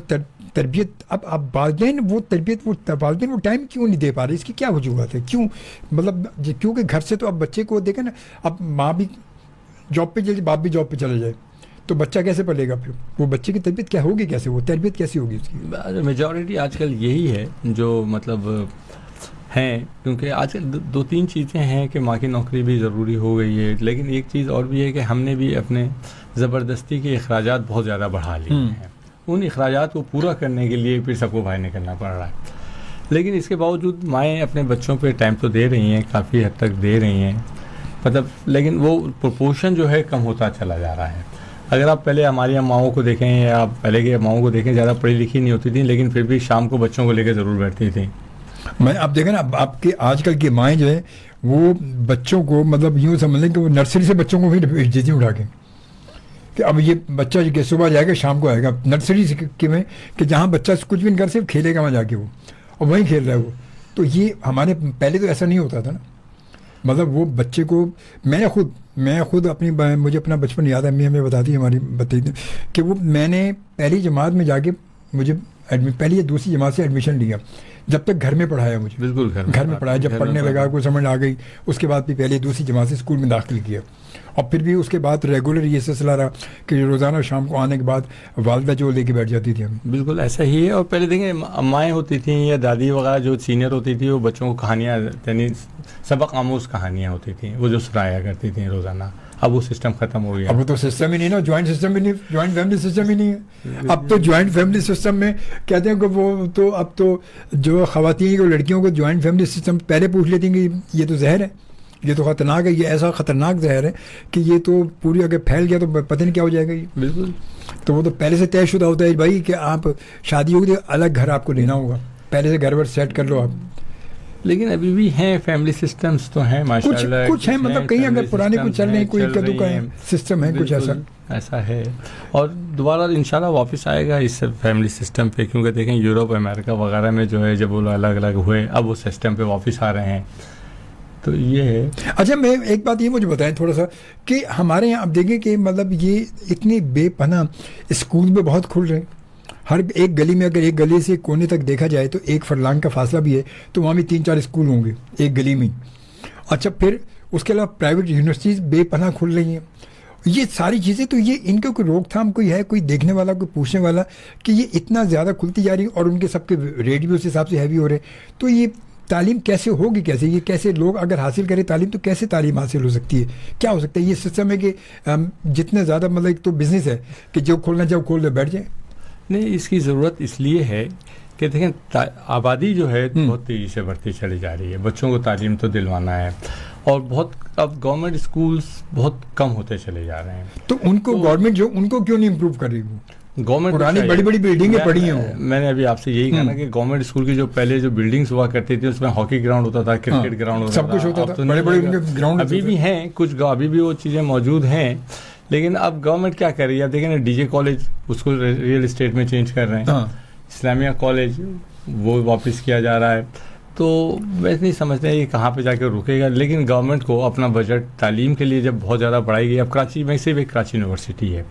تربیت, اب والدین وہ تربیت والدین وہ ٹائم کیوں نہیں دے پا رہے, اس کی کیا وجوہات ہے؟ کیوں مطلب کیونکہ گھر سے تو اب بچے کو دیکھیں نا, اب ماں بھی جاب پہ چلے, باپ بھی جاب پہ چلا جائے, تو بچہ کیسے پلے گا پھر؟ وہ بچے کی تربیت کیا ہوگی, کیسے وہ تربیت کیسی ہوگی اس کی؟ میجورٹی آج کل یہی ہے جو مطلب ہیں, کیونکہ آج کل 2-3 چیزیں ہیں کہ ماں کی نوکری بھی ضروری ہو گئی ہے, لیکن ایک چیز اور بھی ہے کہ ہم نے بھی اپنے زبردستی کے اخراجات بہت زیادہ بڑھا لیے ہیں. ان اخراجات کو پورا کرنے کے لیے پھر سب کو باہر نکلنا پڑ رہا ہے. لیکن اس کے باوجود مائیں اپنے بچوں پہ ٹائم تو دے رہی ہیں, کافی حد تک دے رہی ہیں مطلب, لیکن وہ پرپورشن جو ہے کم ہوتا چلا جا رہا ہے. اگر آپ پہلے ہماری ماؤں کو دیکھیں یا آپ پہلے کے ماؤں کو دیکھیں, زیادہ پڑھی لکھی نہیں ہوتی تھیں, لیکن پھر بھی شام کو بچوں کو لے کے ضرور بیٹھتی تھیں. میں آپ دیکھیں نا, آپ کے آج کل کی مائیں جو ہیں وہ بچوں کو مطلب یوں سمجھ لیں کہ وہ نرسری سے بچوں کو بھی بھیج دیتی ہیں اٹھا کے, کہ اب یہ بچہ کہ صبح جائے گا شام کو آئے گا. نرسری سے میں کہ جہاں بچہ کچھ بھی نہیں کر صرف کھیلے گا وہاں جا کے وہ, اور وہیں کھیل رہا ہے وہ. تو یہ ہمارے پہلے تو ایسا نہیں ہوتا تھا نا, مطلب وہ بچے کو میں خود اپنی مجھے اپنا بچپن یاد ہے, امی ہمیں بتاتی ہماری بتائی کہ وہ میں نے پہلی جماعت میں جا کے مجھے پہلی یا دوسری جماعت سے ایڈمیشن لیا, جب تک گھر میں پڑھایا مجھے, بالکل گھر میں پڑھایا. جب پڑھنے لگا کوئی سمجھ آ گئی, اس کے بعد بھی پہلے دوسری جماعت سے اسکول میں داخل کیا, اور پھر بھی اس کے بعد ریگولر یہ سلسلہ رہا کہ روزانہ شام کو آنے کے بعد والدہ جو لے کے بیٹھ جاتی تھی ہمیں. بالکل ایسا ہی ہے. اور پہلے دیکھیں امائیں ہوتی تھیں یا دادی وغیرہ جو سینئر ہوتی تھی, وہ بچوں کو کہانیاں یعنی سبق آموز کہانیاں ہوتی تھیں, وہ جو سنایا کرتی تھیں روزانہ. اب وہ سسٹم ختم ہو گیا. اب وہ تو سسٹم ہی نہیں نا, جوائنٹ سسٹم ہی نہیں, جوائنٹ فیملی سسٹم ہی نہیں ہے. اب تو جوائنٹ فیملی سسٹم میں کہتے ہیں کہ وہ تو اب تو جو خواتین کو لڑکیوں کو جوائنٹ فیملی سسٹم پہلے پوچھ لیتی ہیں کہ یہ تو زہر ہے, یہ تو خطرناک ہے, یہ ایسا خطرناک زہر ہے کہ یہ تو پوری اگر پھیل گیا تو پتہ نہیں کیا ہو جائے گا. یہ بالکل, تو وہ تو پہلے سے طے شدہ ہوتا ہے بھائی کہ آپ شادی ہوگی تو الگ گھر آپ کو لینا ہوگا, پہلے سے گھر ور سیٹ کر لو آپ. لیکن ابھی بھی ہیں فیملی سسٹمز تو ہیں ماشاءاللہ, کچھ ہیں مطلب کہیں اگر پرانے کچھ چل رہے ہیں, کوئی کدو کا سسٹم ہے, کچھ ایسا ہے. اور دوبارہ انشاءاللہ واپس آئے گا اس فیملی سسٹم پہ, کیونکہ دیکھیں یوروپ امریکہ وغیرہ میں جو ہے جب وہ الگ الگ ہوئے, اب وہ سسٹم پہ واپس آ رہے ہیں. تو یہ ہے. اچھا, میں ایک بات یہ مجھے بتائیں تھوڑا سا کہ ہمارے یہاں اب دیکھیں کہ مطلب یہ اتنے بے پناہ اسکول میں بہت کھل رہے ہیں. ہر ایک گلی میں اگر ایک گلی سے کونے تک دیکھا جائے تو 1 فرلانگ کا فاصلہ بھی ہے, تو وہاں بھی 3-4 اسکول ہوں گے ایک گلی میں. اچھا, پھر اس کے علاوہ پرائیویٹ یونیورسٹیز بے پناہ کھل رہی ہیں. یہ ساری چیزیں, تو یہ ان کے کوئی روک تھام کوئی ہے, کوئی دیکھنے والا, کوئی پوچھنے والا کہ یہ اتنا زیادہ کھلتی جا رہی ہے اور ان کے سب کے ریٹ بھی اس حساب سے ہیوی ہو رہے ہیں, تو یہ تعلیم کیسے ہوگی, کیسے یہ کیسے لوگ اگر حاصل کریں تعلیم تو کیسے تعلیم حاصل ہو سکتی ہے, کیا ہو سکتا ہے؟ یہ سسٹم ہے کہ جتنے زیادہ مطلب ایک تو بزنس ہے کہ جو کھولنا چاہو کھول دے بیٹھ جائیں. نہیں, اس کی ضرورت اس لیے ہے کہ دیکھیں آبادی جو ہے بہت تیزی سے بڑھتی چلی جا رہی ہے, بچوں کو تعلیم تو دلوانا ہے, اور بہت اب گورنمنٹ اسکولس بہت کم ہوتے چلے جا رہے ہیں. تو ان کو گورنمنٹ جو ان کو کیوں نہیں امپروو کر رہی؟ گورنمنٹ پرانی بڑی بڑی بلڈنگیں پڑی ہیں. میں نے ابھی آپ سے یہی کہا نا کہ گورنمنٹ اسکول کی جو پہلے جو بلڈنگس ہوا کرتی تھی اس میں ہاکی گراؤنڈ ہوتا تھا, کرکٹ گراؤنڈ ہوتا تھا, سب کچھ ہوتا تھا, بڑے بڑے گراؤنڈ ابھی بھی ہیں کچھ, ابھی بھی وہ چیزیں موجود ہیں. لیکن اب گورنمنٹ کیا کر رہی ہے, اب دیکھیں نا ڈی جے کالج اس کو ریئل اسٹیٹ میں چینج کر رہے ہیں, اسلامیہ کالج وہ واپس کیا جا رہا ہے. تو میں نہیں سمجھتے یہ کہاں پہ جا کے رکے گا. لیکن گورنمنٹ کو اپنا بجٹ تعلیم کے لیے جب بہت زیادہ بڑھائی گئی, اب کراچی میں صرف ایک کراچی یونیورسٹی ہے,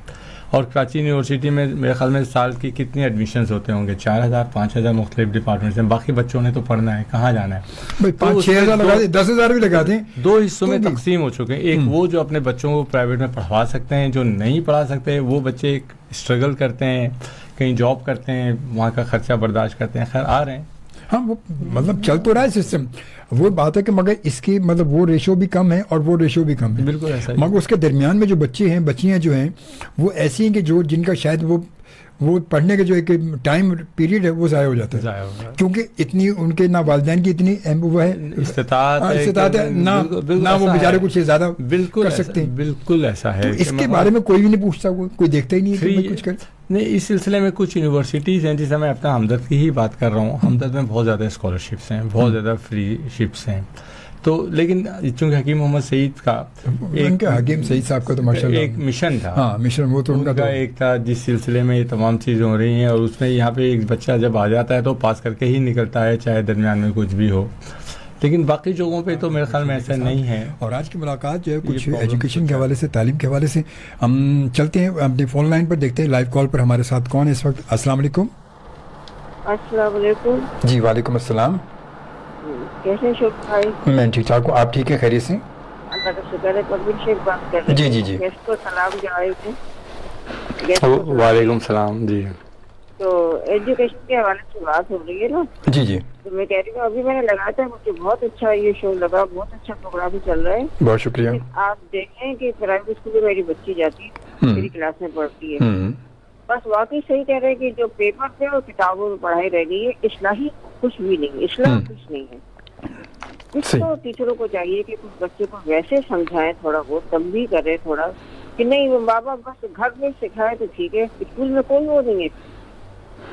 اور کراچی یونیورسٹی میں میرے خیال میں سال کی کتنی ایڈمیشنز ہوتے ہوں گے؟ 4,000 5,000 مختلف ڈپارٹمنٹس ہیں. باقی بچوں نے تو پڑھنا ہے, کہاں جانا ہے؟ 5-6,000 لگا دیں, 10,000 بھی لگا دیں. 2 حصوں میں تقسیم ہو چکے ہیں. ایک وہ جو اپنے بچوں کو پرائیویٹ میں پڑھوا سکتے ہیں, جو نہیں پڑھا سکتے وہ بچے اسٹرگل کرتے ہیں, کہیں جاب کرتے ہیں, وہاں کا خرچہ برداشت کرتے ہیں. خیر آ رہے ہیں. ہاں وہ مطلب چل تو رہا ہے سسٹم, وہ بات ہے کہ مگر اس کی مطلب وہ ریشو بھی کم ہے اور وہ ریشو بھی کم ہے. بالکل ایسا ہی. مگر اس کے درمیان میں جو بچے ہیں, بچیاں جو ہیں, وہ ایسی ہیں کہ جو جن کا شاید وہ پڑھنے کا جو ایک ٹائم پیریڈ ہے وہ ضائع ہو جاتا ہے, کیونکہ اتنی ان کے نہ والدین کی اتنی وہ ہے استطاعت ہے, نہ وہ بیچارے کچھ زیادہ کر سکتے ہیں. بالکل ایسا ہے. اس کے بارے میں کوئی بھی نہیں پوچھتا, کوئی دیکھتا ہی نہیں ہے کہ کچھ کر. نہیں, اس سلسلے میں کچھ یونیورسٹیز ہیں, جیسے میں اپنا ہمدرد کی ہی بات کر رہا ہوں. ہمدرد میں بہت زیادہ اسکالرشپس ہیں, بہت زیادہ فری شپس ہیں. تو لیکن چونکہ حکیم محمد سعید کا حکیم سعید صاحب کا تو ماشاءاللہ ایک مشن تھا. ہاں مشن وہ تو ان کا ایک تھا جس سلسلے میں یہ تمام چیزیں ہو رہی ہیں. اور اس میں یہاں پہ ایک بچہ جب آ جاتا ہے تو پاس کر کے ہی نکلتا ہے, چاہے درمیان میں کچھ بھی ہو. لیکن باقی جگہوں پہ تو میرے خیال میں ایسا نہیں ہے. اور آج کی ملاقات جو ہے کچھ ایجوکیشن کے حوالے سے, تعلیم کے حوالے سے. ہم چلتے ہیں اپنی فون لائن پر, دیکھتے ہیں لائیو کال پر ہمارے ساتھ کون ہے اس وقت. السلام علیکم. السلام علیکم. جی وعلیکم السلام. کیسے ہیں شوق بھائی؟ میں ٹھیک ٹھاک ہوں, آپ ٹھیک ہیں, خیریت سے؟ اللہ کا شکر ہے. پروین شیخ بات کر رہے ہیں. جی جی گیسٹ کو سلام جائے تھے. وعلیکم السلام. جی تو ایجوکیشن کے حوالے سے بات ہو رہی ہے نا. جی جی. تو میں کہہ رہی ہوں ابھی میں نے لگایا تھا, مجھے بہت اچھا یہ شو لگا, بہت اچھا پروگرام چل رہا ہے. بہت شکریہ. آپ دیکھیں کہ پرائیویٹ اسکول میں میری بچی جاتی ہے, میری کلاس میں پڑھتی ہے. بس واقعی صحیح کہہ رہے ہیں کہ جو پیپر تھے وہ کتابوں میں پڑھائی رہ گئی ہے. اصلاحی کچھ بھی نہیں, اصلاح کچھ نہیں ہے. کچھ تو ٹیچروں کو چاہیے کہ کچھ بچے کو ویسے سمجھائیں, تھوڑا بہت تنبیہ کرے, تھوڑا کہ نہیں وہ ماں باپ بس گھر میں سکھائے تو ٹھیک ہے, اسکول میں کوئی وہ نہیں ہے,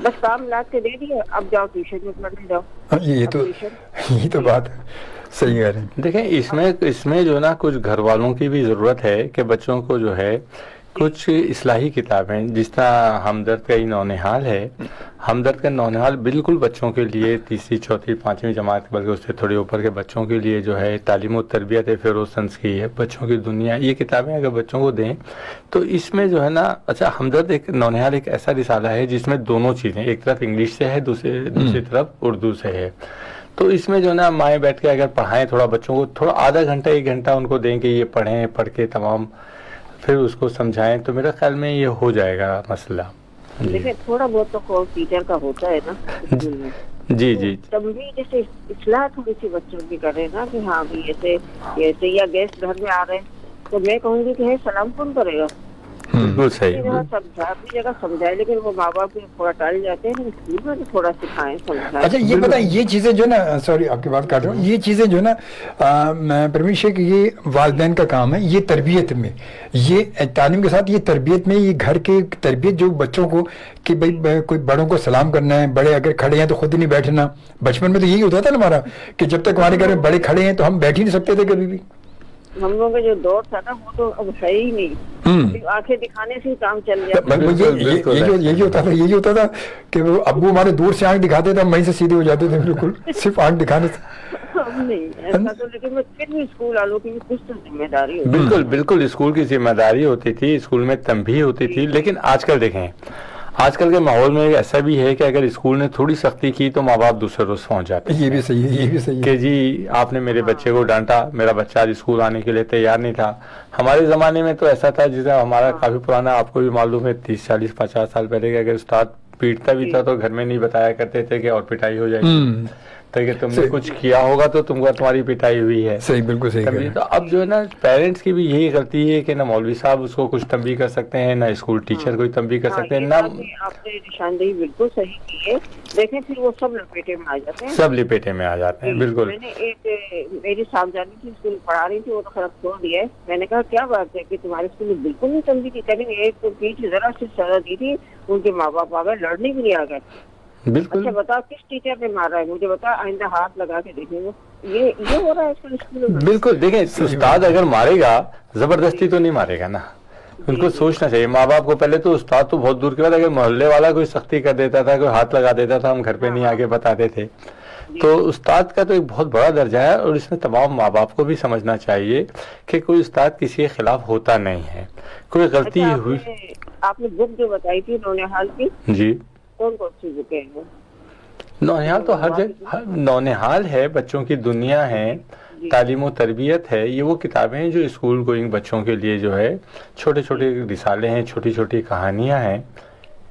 بس کام لا کے دے دیا, اب جاؤ ٹیوشن میں پڑھنے جاؤ. یہ تو بات صحیح ہے. دیکھیں اس میں جو نا کچھ گھر والوں کی بھی ضرورت ہے کہ بچوں کو جو ہے کچھ اصلاحی کتابیں, جس طرح ہمدرد کا ہی نونہال ہے. ہمدرد کا نونہال بالکل بچوں کے لیے 3ری 4تھی 5ویں جماعت بلکہ اس سے تھوڑے اوپر کے بچوں کے لیے جو ہے تعلیم و تربیت فیروز سنس کی ہے, بچوں کی دنیا. یہ کتابیں اگر بچوں کو دیں تو اس میں جو ہے نا, اچھا ہمدرد ایک نونہال ایک ایسا رسالہ ہے جس میں دونوں چیزیں, ایک طرف انگلش سے ہے, دوسری طرف اردو سے ہے. تو اس میں جو ہے نا مائیں بیٹھ کے اگر پڑھائیں تھوڑا بچوں کو, تھوڑا آدھا گھنٹہ 1 گھنٹہ ان کو دیں کہ یہ پڑھیں, پڑھ کے تمام پھر اس کو سمجھائیں, تو میرے خیال میں یہ ہو جائے گا مسئلہ. دیکھیں تھوڑا بہت تو ٹیچر کا ہوتا ہے نا اسکول میں. جی جی. تنبیہ جیسے اصلاح تھوڑی سی بچوں کی کرے نا کہ ہاں بھی ایسے یا گیسٹ گھر میں آ رہے ہیں تو میں کہوں گی کہ سلام کون کرے گا. بالکل صحیح. اپنی جگہ سمجھائے, لیکن وہ ماں باپ تھوڑا ٹال جاتے ہیں, اسکول میں تھوڑا سکھائیں سمجھائیں. اچھا یہ بتائیں, یہ چیزیں جو ہے نا, سوری آپ کی بات کاٹ رہا ہوں, یہ چیزیں جو ہے نا پروین شیخ, یہ والدین کا کام ہے, یہ تربیت میں, یہ تعلیم کے ساتھ یہ تربیت میں, یہ گھر کے تربیت جو بچوں کو کہ بھائی کوئی بڑوں کو سلام کرنا ہے, بڑے اگر کھڑے ہیں تو خود ہی نہیں بیٹھنا. بچپن میں تو یہی ہوتا تھا نا ہمارا کہ جب تک ہمارے گھر میں بڑے کھڑے ہیں تو ہم بیٹھ ہی نہیں سکتے تھے کبھی بھی. ہم لوگوں کا جو دور تھا نا وہ تو اب ہے ہی نہیں, آنکھیں دکھانے سے ہی کام چل جاتا. یہی ہوتا تھا کہ وہ ابو ہمارے دور سے آنکھ دکھاتے تھے, ہم وہیں سے سیدھے ہو جاتے تھے, بالکل صرف آنکھ دکھانے سے. نہیں ایسا تو, لیکن پھر بھی اسکول والوں کی بھی کچھ تو ذمہ داری ہوتی. بالکل بالکل اسکول کی ذمہ داری ہوتی تھی, اسکول میں تنبیہ ہوتی تھی. لیکن آج کل دیکھیں, آج کل کے ماحول میں ایسا بھی ہے کہ اگر اسکول نے تھوڑی سختی کی تو ماں باپ دوسرے روز پہنچ جاتے ہیں. یہ بھی صحیح ہے, یہ بھی صحیح ہے کہ جی آپ نے میرے بچے کو ڈانٹا, میرا بچہ آج اسکول آنے کے لیے تیار نہیں تھا. ہمارے زمانے میں تو ایسا تھا, جسے ہمارا کافی پرانا, آپ کو بھی معلوم ہے 30 40 50 سال پہلے کہ اگر استاد پیٹتا بھی تھا تو گھر میں نہیں بتایا کرتے تھے کہ اور پٹائی ہو جائے گی, کہ تم نے کچھ کیا ہوگا تو تمہاری پٹائی ہوئی ہے. صحیح, بالکل صحیح. تو اب جو ہے نا پیرنٹس کی بھی یہی غلطی ہے کہ نہ مولوی صاحب اس کو کچھ تنبیہ کر سکتے ہیں, نہ اسکول ٹیچر کوئی تنبیہ کر سکتے ہیں, نہ آپ نے نشاندہی بالکل صحیح کی ہے. دیکھیں پھر وہ سب لپیٹے میں آ جاتے ہیں, سب لپیٹے میں آ جاتے ہیں. بالکل. میں نے ایک میری صاحبزادی تھی, اسکول پڑھا رہی تھی, وہ تو خراب چھوڑ دیا ہے. میں نے کہا کیا بات ہے کہ تمہارے اسکول میں بالکل نہیں تنبیہ کی, کریں ایک تو پیچھے ذرا سی سزا دی تھی, ان کے ماں باپ آ گئے, لڑنے بھی نہیں آ گئے. بالکل. اچھا بتاؤ کس ٹیچر نے مارا ہے, مجھے بتا, آئندہ ہاتھ لگا کے دیکھیں گے. یہ ہو رہا ہے اسکول میں. بالکل. دیکھیں استاد اگر مارے گا زبردستی تو نہیں مارے گا نا, ان کو سوچنا چاہیے ماں باپ کو. پہلے تو استاد تو بہت دور کی بات, اگر محلے والا کوئی سختی کر دیتا تھا, کوئی ہاتھ لگا دیتا تھا, ہم گھر پہ نہیں آگے بتاتے تھے. تو استاد کا تو ایک بہت بڑا درجہ ہے، اور اس میں تمام ماں باپ کو بھی سمجھنا چاہیے کہ کوئی استاد کسی کے خلاف ہوتا نہیں ہے، کوئی غلطی ہوئی. آپ نے بک جو بتائی تھی نونہال کی، جی کون کون سی بکیں ہیں؟ نونہال تو ہر جگہ، نونہال ہے، بچوں کی دنیا ہے، تعلیم و تربیت ہے، یہ وہ کتابیں ہیں جو اسکول گوئنگ بچوں کے لیے جو ہے چھوٹے چھوٹے رسالے ہیں، چھوٹی چھوٹی کہانیاں ہیں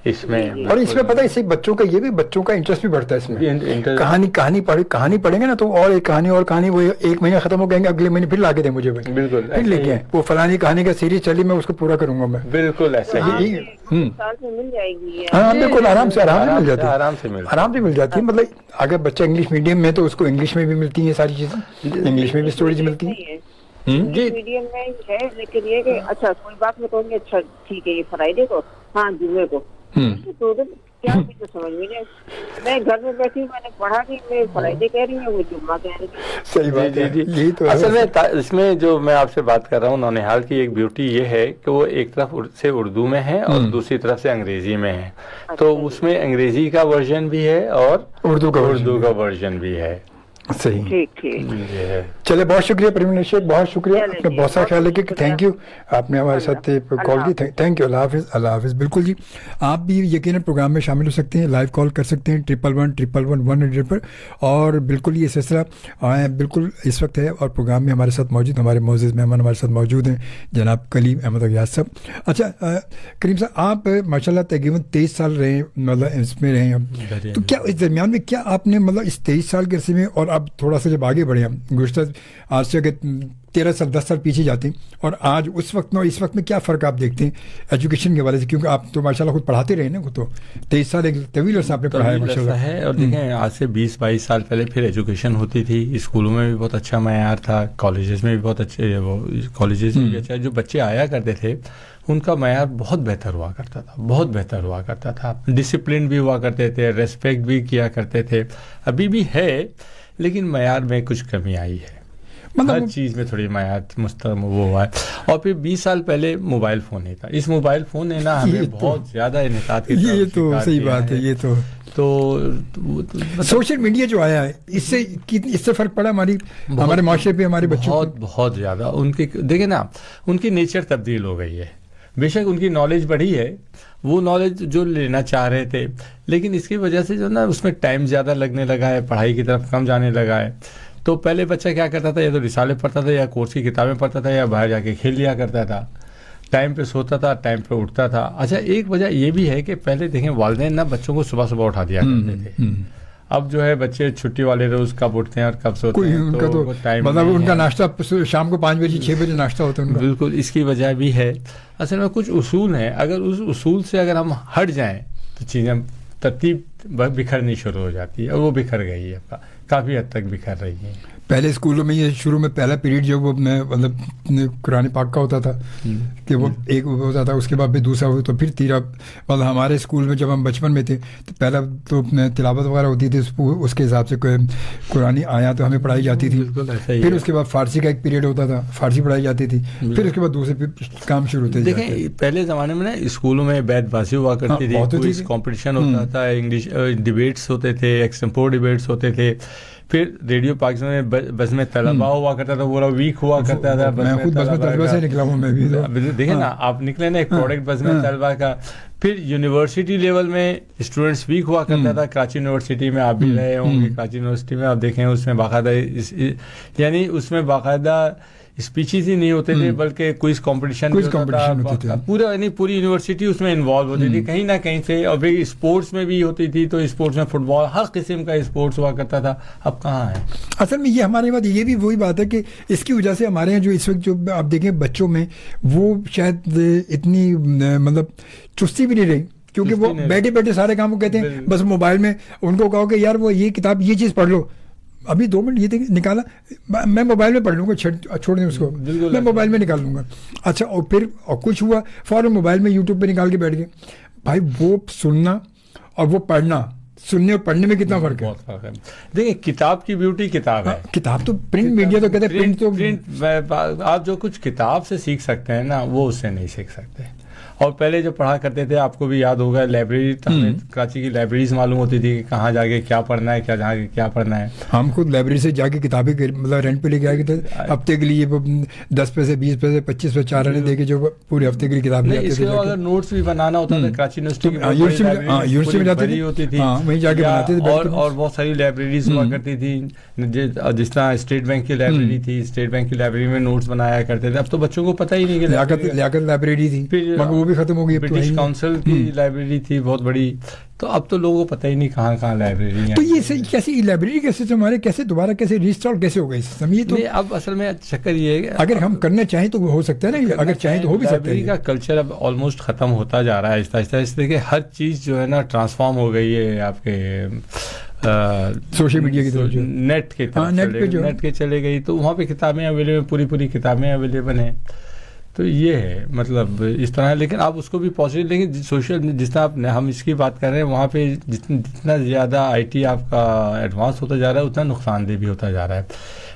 اس میں. اور اس میں پتہ ہے، اس سے بچوں کا یہ بھی بچوں کا انٹرسٹ بھی بڑھتا ہے اس میں. کہانی پڑھیں گے نا تو اور ایک کہانی وہ ایک مہینہ ختم ہو گئیں گے، اگلے مہینے پھر لا کے دیں مجھے، بالکل پھر لے کے وہ فلانی کہانی کا سیریز چلی، میں اس کو پورا کروں گا میں. بالکل ایسا ہی سال سے مل جائے گی. ہاں بالکل، آرام سے مل جاتی ہے، آرام سے مل جاتی ہے. مطلب اگر بچہ انگلش میڈیم میں تو اس کو انگلش میں بھی ملتی ہیں ساری چیزیں، انگلش میں بھی اسٹوریز ملتی ہیں. جی میڈیم میں ہے، لیکن یہ کہ اچھا کوئی بات میں کہوں گی اچھا ٹھیک ہے یہ فرائیڈے کو، ہاں جمعے کو، تو کیا مجھے سمجھ میں نہیں. میں گھر میں بیٹھی ہوں، میں نے پڑھا کہ میں فرائیڈے کہہ رہی ہوں، وہ جمعہ کہہ رہی ہوں. صحیح بات ہے. یہی تو اصل میں اس میں جو میں آپ سے بات کر رہا ہوں، نونہال کی ایک بیوٹی یہ ہے کہ وہ ایک طرف سے اردو میں ہے اور دوسری طرف سے انگریزی میں ہے، تو اس میں انگریزی کا ورژن بھی ہے اور اردو کا ورژن بھی ہے. صحیح. ٹھیک. چلے، بہت شکریہ پروین شیخ، بہت شکریہ، آپ نے بہت سارا خیال رکھا. تھینک یو، آپ نے ہمارے ساتھ کال کی. Thank you. اللہ حافظ. بالکل جی، آپ بھی یقیناً پروگرام میں شامل ہو سکتے ہیں، لائیو کال کر سکتے ہیں 11111 پر. اور بالکل یہ سلسلہ بالکل اس وقت ہے، اور پروگرام میں ہمارے ساتھ موجود ہمارے معزز مہمان ہمارے ساتھ موجود ہیں جناب کلیم احمد اغیاث صاحب. اچھا کریم صاحب، آپ ماشاء اللہ تقریباً 23 سال رہے، مطلب اس میں رہے ہیں، تو کیا اس درمیان میں کیا آپ نے مطلب اس 23 سال کے عرصے میں، اور اب تھوڑا سا جب آگے بڑھے ہم گزشتہ آج سے 13 سال 10 سال پیچھے جاتے ہیں، اور آج اس وقت میں اور اس وقت میں کیا فرق آپ دیکھتے ہیں ایجوکیشن کے حوالے سے؟ کیونکہ آپ تو ماشاء اللہ خود پڑھاتے رہے نا، خود تو 23 سال ایک طویل عرصہ آپ نے پڑھایا ماشاء اللہ ہے. اور دیکھیں آج سے 20-22 سال پہلے پھر ایجوکیشن ہوتی تھی، اسکولوں میں بھی بہت اچھا معیار تھا، کالجز میں بھی بہت اچھے، وہ کالجز میں بھی اچھا، جو بچے آیا کرتے تھے ان کا معیار بہت بہتر ہوا کرتا تھا، ڈسپلن بھی ہوا کرتے تھے، ریسپیکٹ بھی کیا کرتے تھے. ابھی بھی ہے لیکن معیار میں کچھ کمی آئی ہے، ہر چیز میں تھوڑی معیار مستقم وہ ہوا ہے. اور پھر 20 سال پہلے موبائل فون نہیں تھا، اس موبائل فون نے نا ہمیں بہت زیادہ انحطاط کی، یہ تو صحیح بات ہے. یہ تو سوشل میڈیا جو آیا ہے اس سے فرق پڑا ہمارے معاشرے پہ، ہمارے بچوں بہت زیادہ. ان کی دیکھیں نا، ان کی نیچر تبدیل ہو گئی ہے. بے شک ان کی نالج بڑھی ہے، وہ نالج جو لینا چاہ رہے تھے، لیکن اس کی وجہ سے جو نا اس میں ٹائم زیادہ لگنے لگا ہے، پڑھائی کی طرف کم جانے لگا ہے. تو پہلے بچہ کیا کرتا تھا، یا تو رسالے پڑھتا تھا، یا کورس کی کتابیں پڑھتا تھا، یا باہر جا کے کھیل لیا کرتا تھا، ٹائم پہ سوتا تھا، ٹائم پہ اٹھتا تھا. اچھا ایک وجہ یہ بھی ہے کہ پہلے دیکھیں والدین نا بچوں کو صبح صبح اٹھا دیا کرتے تھے. اب جو ہے بچے چھٹی والے روز کب اٹھتے ہیں اور کب سوتے ہیں، ان کا تو مطلب ان کا ناشتہ شام کو 5 بجے 6 بجے ناشتہ ہوتا ہے. بالکل، اس کی وجہ بھی ہے. اصل میں کچھ اصول ہیں، اگر اس اصول سے اگر ہم ہٹ جائیں تو چیزیں ترتیب بکھرنی شروع ہو جاتی ہے، اور وہ بکھر گئی ہے، کافی حد تک بکھر رہی ہیں. پہلے اسکولوں میں یہ شروع میں پہلا پیریڈ جو وہ مطلب قرآن پاک کا ہوتا تھا کہ وہ ایک ہوتا تھا، اس کے بعد پھر دوسرا ہو، تو پھر تیرا مطلب ہمارے اسکول میں جب ہم بچپن میں تھے تو پہلا تو تلاوت وغیرہ ہوتی تھی، اس کے حساب سے قرآن آیات ہمیں پڑھائی جاتی تھی. پھر اس کے بعد فارسی کا ایک پیریڈ ہوتا تھا، فارسی پڑھائی جاتی تھی. پھر اس کے بعد دوسرے کام شروع ہوتے. دیکھیں پہلے زمانے میں نا اسکولوں میں بیت بازی ہوا کرتی تھی، کوئز کمپٹیشن ہوتا تھا، انگلش ڈیبیٹس ہوتے تھے، ایکسٹمپور ڈیبیٹس ہوتے تھے. پھر ریڈیو پاکستان میں بزم طلبہ ہوا کرتا تھا، وہ ویک ہوا کرتا تھا. میں خود بزم طلبہ سے نکلا ہوں. میں بھی دیکھیں نا، آپ نکلے نا ایک پروڈکٹ بزم طلبہ کا. پھر یونیورسٹی لیول میں اسٹوڈنٹس ویک ہوا کرتا تھا. کراچی یونیورسٹی میں آپ بھی رہے ہوں گے، کراچی یونیورسٹی میں آپ دیکھیں اس میں باقاعدہ یعنی اس میں باقاعدہ اسپیچز ہی نہیں ہوتے تھے، بلکہ کوئز کمپٹیشن پورا، یعنی پوری یونیورسٹی اس میں انوالو ہوتی تھی کہیں نہ کہیں سے. اور پھر اسپورٹس میں بھی ہوتی تھی، تو اسپورٹس میں فٹ بال، ہر قسم کا اسپورٹس ہوا کرتا تھا. اب کہاں ہے اصل میں یہ ہمارے بات، یہ بھی وہی بات ہے کہ اس کی وجہ سے ہمارے یہاں جو اس وقت جو آپ دیکھیں بچوں میں وہ شاید اتنی مطلب چستی بھی نہیں رہی، کیونکہ وہ بیٹھے بیٹھے سارے کام کو کہتے ہیں بس موبائل میں. ان کو کہو کہ یار وہ یہ کتاب یہ چیز پڑھ لو، ابھی 2 منٹ یہ نکالا، میں موبائل میں پڑھ لوں گا، چھوڑ دیں اس کو، میں موبائل میں نکال لوں گا. اچھا اور پھر کچھ ہوا فوراً موبائل میں یوٹیوب پہ نکال کے بیٹھ گئے. بھائی وہ سننا اور وہ پڑھنا، سننے اور پڑھنے میں کتنا فرق ہے. دیکھیں کتاب کی بیوٹی کتاب ہے. کتاب تو پرنٹ میڈیا تو کہتے ہیں، پرنٹ آپ جو کچھ کتاب سے سیکھ سکتے ہیں نا وہ اس سے نہیں سیکھ سکتے. اور پہلے جو پڑھا کرتے تھے آپ کو بھی یاد ہوگا لائبریری، ہمیں کراچی کی لائبریریز معلوم ہوتی تھی کہ کہاں جا کے کیا پڑھنا ہے، کیا جا کے کیا پڑھنا ہے. ہم خود لائبریری سے جا کے کتابیں مطلب رینٹ پہ لے کے آئے تھے ہفتے کے لیے، 10 پیسے 20 پیسے 25 پیسے 4 آنے دے کے جو پورے ہفتے کے لیے کتاب لے آتے تھے. اگر نوٹس بھی بنانا ہوتا تھا کراچی یونیورسٹی میں جاتے ہوتی تھی، وہیں جا کے بناتے تھے. اور بہت ساری لائبریریز ہوا کرتی تھی، جس طرح اسٹیٹ بینک کی لائبریری تھی، اسٹیٹ بینک کی لائبریری میں نوٹس بنایا کرتے تھے. اب تو بچوں کو پتہ ہی نہیں کہ لیاقت لائبریری تھی، مگر وہ بھی ختم ہو گئی. برٹش کاؤنسل کی لائبریری تھی بہت بڑی، تو اب تو لوگوں کو پتہ ہی نہیں کہاں کہاں لائبریری ہے. تو یہ کیسے لائبریری کے سسٹم ہمارے کیسے دوبارہ کیسے ریسٹور کیسے ہو گئی سسٹم؟ یہ تو اب اصل میں چکر یہ ہے کہ اگر ہم کرنا چاہیں تو ہو سکتا ہے نا، اگر چاہیں تو ہو بھی سکتا ہے. لائبریری کا کلچر اب آلموسٹ ختم ہوتا جا رہا ہے آہستہ آہستہ، اس لیے کہ ہر چیز جو ہے نا ٹرانسفارم ہو گئی ہے آپ کے سوشل میڈیا کی طرف، نیٹ کے نیٹ کے چلے گئی، تو وہاں پہ کتابیں اویلیبل، پوری کتابیں اویلیبل ہیں. تو یہ ہے مطلب اس طرح. لیکن آپ اس کو بھی پازیٹیو، لیکن سوشل جس طرح ہم اس کی بات کر رہے ہیں، وہاں پہ جتنا زیادہ آئی ٹی آپ کا ایڈوانس ہوتا جا رہا ہے اتنا نقصان دہ بھی ہوتا جا رہا ہے.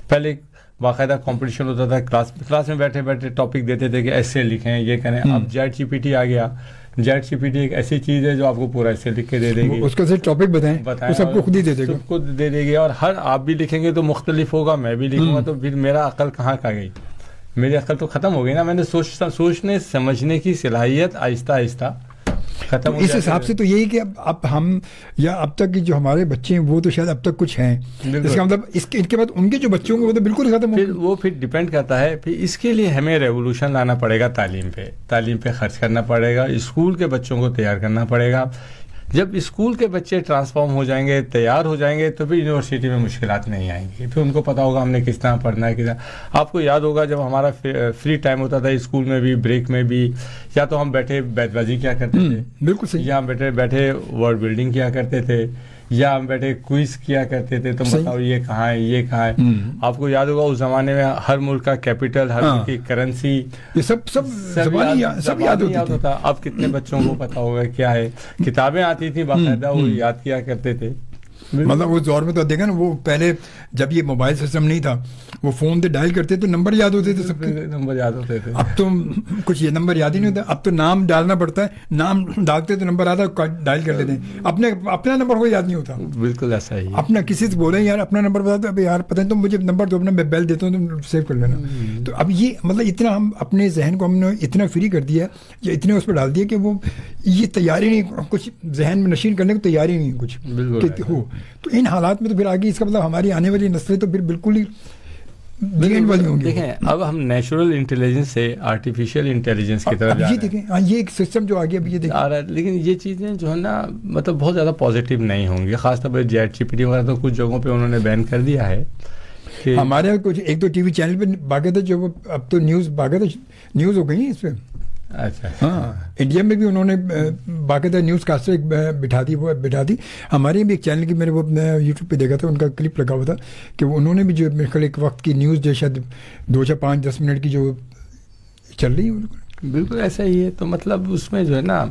پہلے باقاعدہ کمپٹیشن ہوتا تھا، کلاس میں بیٹھے بیٹھے ٹاپک دیتے تھے کہ ایسے لکھیں، یہ کریں. اب چیٹ جی پی ٹی آ گیا. چیٹ جی پی ٹی ایک ایسی چیز ہے جو آپ کو پورا ایسے لکھ کے دے دے گی، اس کو صرف ٹاپک بتائیں وہ سب کو خود ہی دے دے گا، سب کو دے دے گی. اور ہر آپ بھی لکھیں گے تو مختلف ہوگا، میں بھی لکھوں گا تو پھر میرا عقل کہاں کا گئی؟ میری عقل تو ختم ہو گئی نا. میں نے سوچنے سمجھنے کی صلاحیت آہستہ آہستہ ختم ہو. اس حساب سے تو یہی کہ اب ہم یا اب تک کی جو ہمارے بچے ہیں وہ تو شاید اب تک کچھ ہیں، اس کا مطلب ان کے بعد ان کے جو بچے ہوں گے وہ تو بالکل ختم ہو گئے. وہ پھر ڈیپینڈ کرتا ہے. پھر اس کے لیے ہمیں ریولوشن لانا پڑے گا، تعلیم پہ خرچ کرنا پڑے گا، اسکول کے بچوں کو تیار کرنا پڑے گا. جب اسکول کے بچے ٹرانسفارم ہو جائیں گے، تیار ہو جائیں گے، تو پھر یونیورسٹی میں مشکلات نہیں آئیں گی. پھر ان کو پتہ ہوگا ہم نے کس طرح پڑھنا ہے. آپ کو یاد ہوگا جب ہمارا فری ٹائم ہوتا تھا اسکول میں بھی، بریک میں بھی، یا تو ہم بیٹھے بیت بازی کیا کرتے تھے، بالکل صحیح، یا ہم بیٹھے ورڈ بلڈنگ کیا کرتے تھے، یا ہم بیٹھے کوئز کیا کرتے تھے. تم بتاؤ یہ کہاں ہے، یہ کہاں ہے. آپ کو یاد ہوگا اس زمانے میں ہر ملک کا کیپٹل، ہر ملک کی کرنسی، یہ سب یاد ہوتا تھا. اب کتنے بچوں کو پتا ہوگا کیا ہے؟ کتابیں آتی تھیں باقاعدہ، وہ یاد کیا کرتے تھے. مطلب اس دور میں تو دیکھا نا، وہ پہلے جب یہ موبائل سسٹم نہیں تھا، وہ فون سے ڈائل کرتے تو نمبر یاد ہوتے تھے، سب کے نمبر یاد ہوتے تھے. اب تو کچھ یہ نمبر یاد ہی نہیں ہوتا. اب تو نام ڈالنا پڑتا ہے، نام ڈالتے تو نمبر آتا ہے، ڈائل کر لیتے ہیں. اپنا نمبر کوئی یاد نہیں ہوتا. بالکل ایسا ہی. اپنا کسی سے بولیں یار اپنا نمبر بتا دو، ابھی یار پتہ نہیں تم مجھے نمبر دو اپنا، میں بیل دیتا ہوں تم سیو کر لینا. تو اب یہ مطلب اتنا ہم اپنے ذہن کو ہم نے اتنا فری کر دیا یا اتنے اس پہ ڈال دیا کہ وہ یہ تیاری نہیں، کچھ ذہن میں نشین کرنے کو تیاری نہیں کچھ ہو. تو ان حالات میں تو پھر آگے اس کا مطلب ہماری آنے والی نسلیں تو پھر بالکل ہی والی ہوں گی. دیکھیں اب ہم نیچرل انٹیلیجنس سے آرٹیفیشیل انٹیلیجنس کی طرف جا رہے ہیں. دیکھیں یہ ایک سسٹم جو آگے اب یہ آ رہا ہے، لیکن یہ چیزیں جو ہے نا مطلب بہت زیادہ پازیٹیو نہیں ہوں گی. خاص طور پہ چیٹ جی پی ٹی وغیرہ تو کچھ جگہوں پہ انہوں نے بین کر دیا ہے. ہمارے کچھ ایک دو ٹی وی چینل پہ باقاعدہ جو اب تو نیوز ہو گئی اس پہ. اچھا ہاں، انڈیا میں بھی انہوں نے باقاعدہ نیوز کاسٹر بٹھا دی. ہمارے بھی ایک چینل کی میں نے وہ یوٹیوب پہ دیکھا تھا، ان کا کلپ لگا ہوا تھا کہ انہوں نے بھی جو میرے خیال ایک وقت کی نیوز جو شاید 2 یا 5-10 منٹ کی جو چل رہی ہے. بالکل ایسا ہی ہے. تو مطلب اس میں جو ہے نا،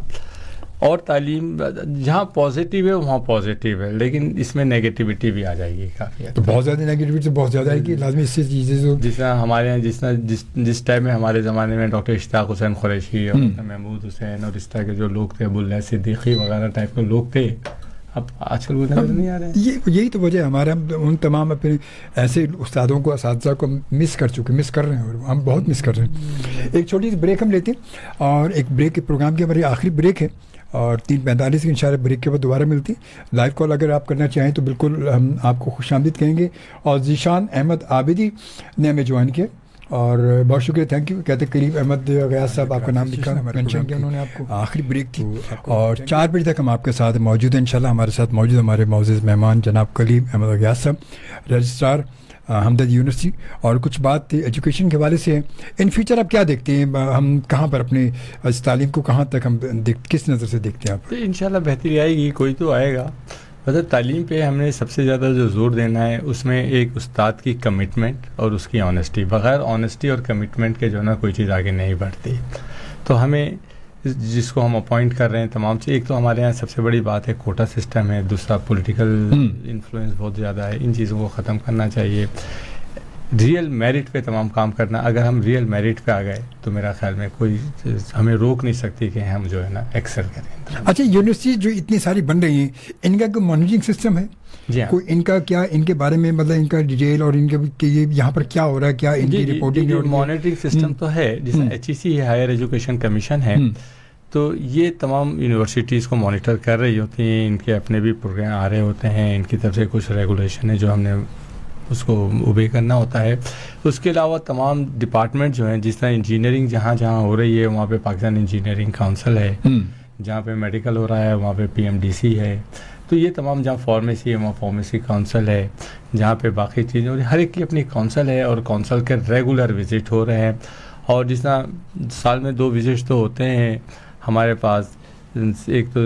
اور تعلیم جہاں پازیٹیو ہے وہاں پازیٹیو ہے، لیکن اس میں نیگیٹیوٹی بھی آ جائے گی کافی. تو بہت زیادہ نیگیٹیوٹی بہت زیادہ ہے کہ لازمی اس سے چیزیں جس طرح ہمارے یہاں جس ٹائم میں ہمارے زمانے میں ڈاکٹر اشتیاق حسین قریشی اور محمود حسین اور اس طرح کے جو لوگ تھے، ابواللہ صدیقی وغیرہ ٹائپ کے لوگ تھے، اب آج کل وہ نظر نہیں آ رہے ہیں. یہی تو وجہ ہے. ہمارے ہم ان تمام اپنے ایسے استادوں کو، اساتذہ کو مس کر رہے ہیں، اور ہم بہت مس کر رہے ہیں. ایک چھوٹی سی بریک ہم لیتے ہیں، اور ایک بریک کے پروگرام کی ہماری آخری بریک ہے، اور 3:45 کی انشاءاللہ بریک کے بعد دوبارہ ملتی ہے. لائیو کال اگر آپ کرنا چاہیں تو بالکل ہم آپ کو خوش آمدید کہیں گے. اور ذیشان احمد عابدی نے ہمیں جوائن کیا، اور بہت شکریہ، تھینک یو. کہتے قریب احمد غیاث صاحب آپ کا نام لکھا، مینشن کیا انہوں نے آپ کو. آخری بریک تھی، اور 4 بجے تک ہم آپ کے ساتھ موجود ہیں انشاءاللہ. ہمارے ساتھ موجود ہمارے معزز مہمان جناب کلیم احمد غیاث صاحب، رجسٹرار ہمدرد یونیورسٹی. اور کچھ بات ایجوکیشن کے حوالے سے ہے. ان فیوچر آپ کیا دیکھتے ہیں، ہم کہاں پر اپنے اس تعلیم کو کہاں تک ہم کس نظر سے دیکھتے ہیں آپ؟ انشاءاللہ بہتری آئے گی، کوئی تو آئے گا. مطلب تعلیم پہ ہم نے سب سے زیادہ جو زور دینا ہے اس میں ایک استاد کی کمٹمنٹ اور اس کی آنیسٹی. بغیر آنیسٹی اور کمٹمنٹ کے جو ہے نا کوئی چیز آگے نہیں بڑھتی. تو ہمیں جس کو ہم اپوائنٹ کر رہے ہیں تمام سے، ایک تو ہمارے یہاں سب سے بڑی بات ہے کوٹا سسٹم ہے، دوسرا پولیٹیکل انفلوئنس بہت زیادہ ہے. ان چیزوں کو ختم کرنا چاہیے. ریئل میرٹ پہ تمام کام کرنا. اگر ہم ریئل میرٹ پہ آ گئے تو میرا خیال میں کوئی ہمیں روک نہیں سکتی کہ ہم جو ہے نا ایکسل کریں. اچھا یونیورسٹی جو اتنی ساری بن رہی ہیں ان کا کوئی مانیٹرنگ سسٹم ہے؟ جی ہاں. کوئی ان کا کیا ان کے بارے میں مطلب ان کا ڈیٹیل اور ان کے یہاں پر کیا ہو رہا ہے کیا ان کی رپورٹنگ؟ مانیٹرنگ سسٹم تو ہے جیسے HEC ہے ہائر ایجوکیشن کمیشن ہے, تو یہ تمام یونیورسٹیز کو مانیٹر کر رہی ہوتی ہیں. ان کے اپنے بھی پروگرام آ رہے ہوتے ہیں, ان کی طرف سے کچھ ریگولیشن ہے جو ہم نے اس کو اوبے کرنا ہوتا ہے. اس کے علاوہ تمام ڈپارٹمنٹ جو ہیں جس طرح انجینئرنگ جہاں جہاں ہو رہی ہے وہاں پہ پاکستان انجینئرنگ کاؤنسل ہے, جہاں پہ میڈیکل ہو رہا ہے وہاں پہ PMDC ہے, تو یہ تمام جہاں فارمیسی ہے وہاں فارمیسی کاؤنسل ہے, جہاں پہ باقی چیزیں ہو رہی ہیں ہر ایک کی اپنی کاؤنسل ہے, اور کاؤنسل کے ریگولر وزٹ ہو رہے ہیں. اور جس طرح سال میں 2 وزٹ تو ہوتے ہیں ہمارے پاس, ایک تو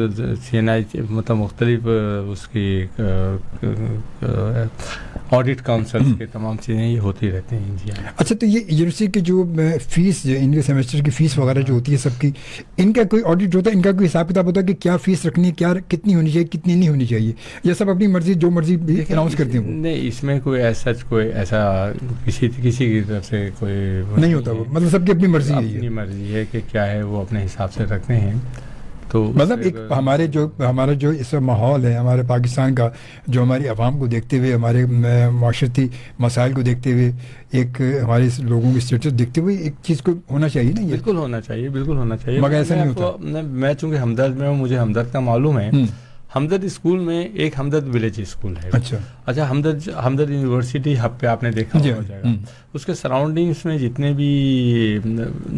CNI مطلب مختلف اس کی آڈٹ کاؤنسل کے تمام چیزیں یہ ہوتی رہتی ہیں. جی اچھا تو یہ یونیورسٹی کی جو فیس جو ان کے سیمسٹر کی فیس وغیرہ جو ہوتی ہے سب کی, ان کا کوئی آڈٹ ہوتا ہے, ان کا کوئی حساب کتاب ہوتا ہے کہ کیا فیس رکھنی ہے, کیا کتنی ہونی چاہیے کتنی نہیں ہونی چاہیے, یہ سب اپنی مرضی جو مرضی اناؤنس کرتے ہیں؟ نہیں, اس میں کوئی ایسا کسی کی طرف سے کوئی نہیں ہوتا, وہ مطلب سب کی اپنی مرضی ہے, اپنی مرضی ہے کہ کیا ہے وہ اپنے حساب سے رکھتے ہیں. تو مطلب ایک ہمارا جو اس ماحول ہے ہمارے پاکستان کا, جو ہماری عوام کو دیکھتے ہوئے, ہمارے معاشرتی مسائل کو دیکھتے ہوئے, ایک ہمارے لوگوں کی اسٹیٹس دیکھتے ہوئے ایک چیز کو ہونا چاہیے نا. یہ بالکل ہونا چاہیے, مگر ایسا نہیں ہوتا. میں چونکہ ہمدرد میں ہوں, مجھے ہمدرد کا معلوم ہے. ہمدرد اسکول میں ایک ہمدرد ولیج اسکول ہے. اچھا ہمدرد یونیورسٹی ہب پہ آپ نے دیکھا ہو جائے گا, اس کے سراؤنڈنگس میں جتنے بھی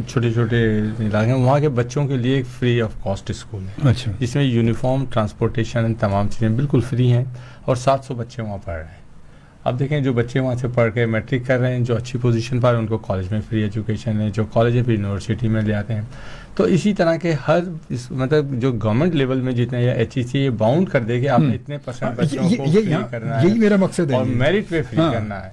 چھوٹے چھوٹے علاقے ہیں وہاں کے بچوں کے لیے ایک فری آف کاسٹ اسکول ہے, جس میں یونیفارم, ٹرانسپورٹیشن, تمام چیزیں بالکل فری ہیں, اور 700 بچے وہاں پڑھ رہے ہیں. اب دیکھیں جو بچے وہاں سے پڑھ کے میٹرک کر رہے ہیں, جو اچھی پوزیشن پر ان کو کالج میں فری ایجوکیشن ہے, جو کالج ہے پھر یونیورسٹی میں لے آتے ہیں. تو اسی طرح کے ہر مطلب جو گورنمنٹ لیول میں جتنے یا HEC یہ باؤنڈ کر دے کہ آپ نے اتنے % بچوں کو فری کرنا ہے, یہی میرا مقصد ہے, اور میرٹ پہ فری کرنا ہے.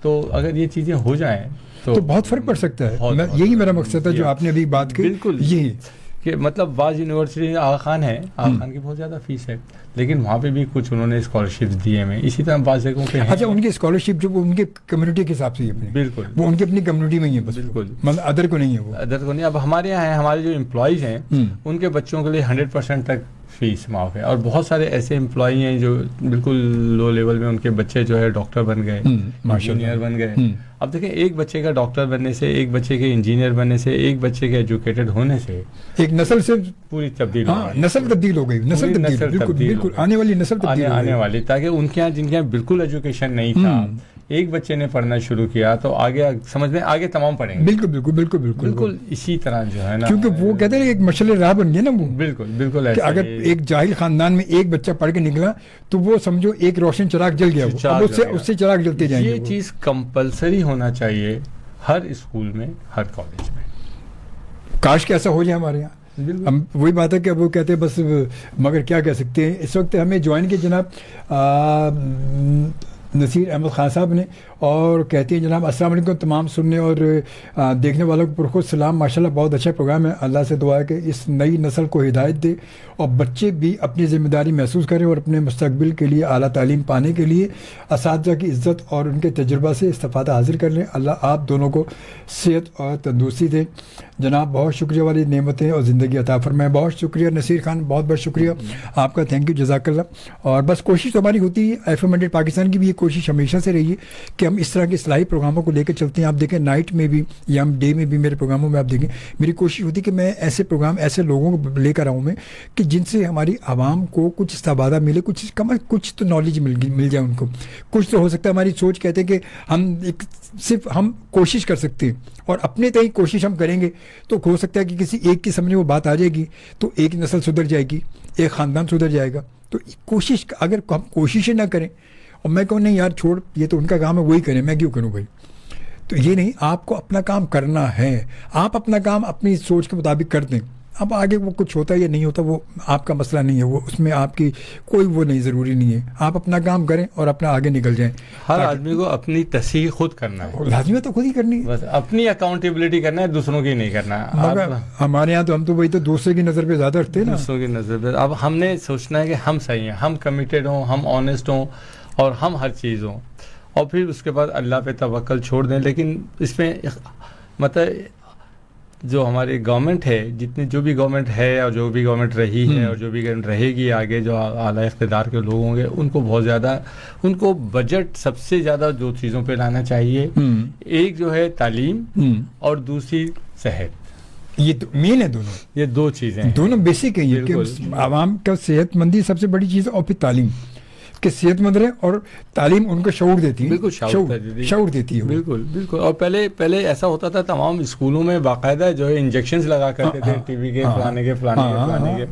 تو اگر یہ چیزیں ہو جائیں تو بہت فرق پڑ سکتا ہے. یہی میرا مقصد ہے جو آپ نے ابھی بات کی. بالکل یہی کہ مطلب بعض یونیورسٹی آغا خان ہے, آغا خان کی بہت زیادہ فیس ہے, لیکن وہاں پہ بھی کچھ انہوں نے اسکالرشپس دیے ہیں. اسی طرح بعض جگہوں پہ اچھا ان کی اسکالرشپ جو وہ ان کے کمیونٹی کے حساب سے ہی بالکل وہ ان کی اپنی کمیونٹی میں ہی ہے بس, بالکل مطلب ادر کو نہیں ہے, وہ ادر کو نہیں. اب ہمارے یہاں ہیں, ہمارے جو امپلائیز ہیں ان کے بچوں کے لیے 100% تک فیس معاف ہے, اور بہت سارے ایسے امپلائی ہیں جو بالکل لو لیول میں ان کے بچے جو ہے ڈاکٹر بن گئے, انجینئر بن گئے. اب دیکھیں ایک بچے کا ڈاکٹر بننے سے, ایک بچے کے انجینئر بننے سے, ایک بچے کے ایجوکیٹڈ ہونے سے ایک نسل سے پوری تبدیل نسل تبدیل ہو گئی, بالکل آنے والی نسل آنے والی, تاکہ ان کے یہاں جن کے یہاں بالکل ایجوکیشن نہیں تھا, ایک بچے نے پڑھنا شروع کیا تو آگے سمجھ میں آگے تمام پڑھیں گے. بالکل اسی طرح جو ہے نا, کیونکہ وہ کہتے ہیں ایک مشعل راہ بن گیا نا وہ. بالکل ایسا, اگر ایک جاہل خاندان میں ایک بچہ پڑھ کے نکلا تو وہ سمجھو ایک روشن چراغ جل گیا, اس سے چراغ جلتے جائیں گے. یہ چیز کمپلسری ہونا چاہیے ہر اسکول میں, ہر کالج میں. کاش کہ ایسا ہو جائے ہمارے یہاں. ہم وہی بات ہے کہ وہ کہتے ہیں بس, مگر کیا کہہ سکتے ہیں. اس وقت ہمیں جوائن کیا جناب نصیر احمد خان صاحب نے, اور کہتے ہیں جناب السلام علیکم تمام سننے اور دیکھنے والوں کو پرخود سلام. ماشاءاللہ بہت اچھا پروگرام ہے. اللہ سے دعا ہے کہ اس نئی نسل کو ہدایت دے اور بچے بھی اپنی ذمہ داری محسوس کریں اور اپنے مستقبل کے لیے اعلیٰ تعلیم پانے کے لیے اساتذہ کی عزت اور ان کے تجربہ سے استفادہ حاصل کر لیں. اللہ آپ دونوں کو صحت اور تندرستی دے. جناب بہت شکریہ والی نعمتیں اور زندگی عطا فرمائیں. بہت شکریہ نصیر خان, بہت بہت شکریہ آپ کا, تھینک یو, جزاک اللہ. اور بس کوشش تو ہماری ہوتی ہے, FM 100 پاکستان کی بھی یہ کوشش ہمیشہ سے رہی ہے کہ ہم اس طرح کے اصلاحی پروگراموں کو لے کے چلتے ہیں. آپ دیکھیں نائٹ میں بھی یا ہم ڈے میں بھی میرے پروگراموں میں آپ دیکھیں میری کوشش ہوتی ہے کہ میں ایسے پروگرام ایسے لوگوں کو لے کر آؤں میں کہ جن سے ہماری عوام کو کچھ استفادہ ملے, کچھ تو نالج مل جائے ان کو. کچھ تو ہو سکتا ہے ہماری سوچ کہتے ہیں کہ ہم صرف ہم کوشش کر سکتے ہیں اور اپنے تئیں کوشش ہم کریں گے تو ہو سکتا ہے کہ کسی ایک کی سمجھ وہ بات آ جائے گی تو ایک نسل سدھر جائے گی, ایک خاندان سدھر جائے گا. تو کوشش, اگر ہم کوششیں نہ کریں اور میں کہوں نہیں یار چھوڑ یہ تو ان کا کام ہے وہی کریں, میں کیوں کروں بھائی, تو یہ نہیں. آپ کو اپنا کام کرنا ہے, آپ اپنا کام اپنی سوچ کے مطابق کر دیں. اب آگے وہ کچھ ہوتا ہے یا نہیں ہوتا وہ آپ کا مسئلہ نہیں ہے, وہ اس میں آپ کی کوئی وہ نہیں, ضروری نہیں ہے. آپ اپنا کام کریں اور اپنا آگے نکل جائیں. ہر آدمی کو اپنی تصحیح خود کرنا ہے, لازمی تو خود ہی کرنی ہے, بس اپنی اکاؤنٹیبلٹی کرنا ہے, دوسروں کی نہیں کرنا. ہمارے یہاں تو ہم تو وہی تو دوسرے کی نظر پہ زیادہ رکھتے ہیں نا, دوسروں کی نظر پہ. اب ہم نے سوچنا ہے کہ ہم صحیح ہیں, ہم کمیٹیڈ ہوں, ہم آنیسٹ ہوں اور ہم ہر چیز ہوں. اور پھر اس کے بعد اللہ پہ توکل چھوڑ دیں. لیکن اس میں مطلب جو ہماری گورنمنٹ ہے, جو بھی گورنمنٹ ہے اور جو بھی گورنمنٹ رہی ہے اور جو بھی گورنمنٹ رہے گی آگے, جو اعلیٰ اقتدار کے لوگ ہوں گے, ان کو بہت زیادہ, ان کو بجٹ سب سے زیادہ دو چیزوں پہ لانا چاہیے. ایک جو ہے تعلیم اور دوسری صحت. یہ مین ہے دونوں, یہ دو چیزیں دونوں بیسک ہیں. یہ کہ عوام کا صحت مندی سب سے بڑی چیز ہے, اور پھر تعلیم کہ صحت مند رہے, اور تعلیم ان کو شعور دیتی ہے. بالکل شعور دیتی ہے. بالکل بالکل. اور پہلے ایسا ہوتا تھا, تمام اسکولوں میں باقاعدہ جو ہے انجیکشنز لگا کرتے تھے ٹی وی کے, فلانے کے.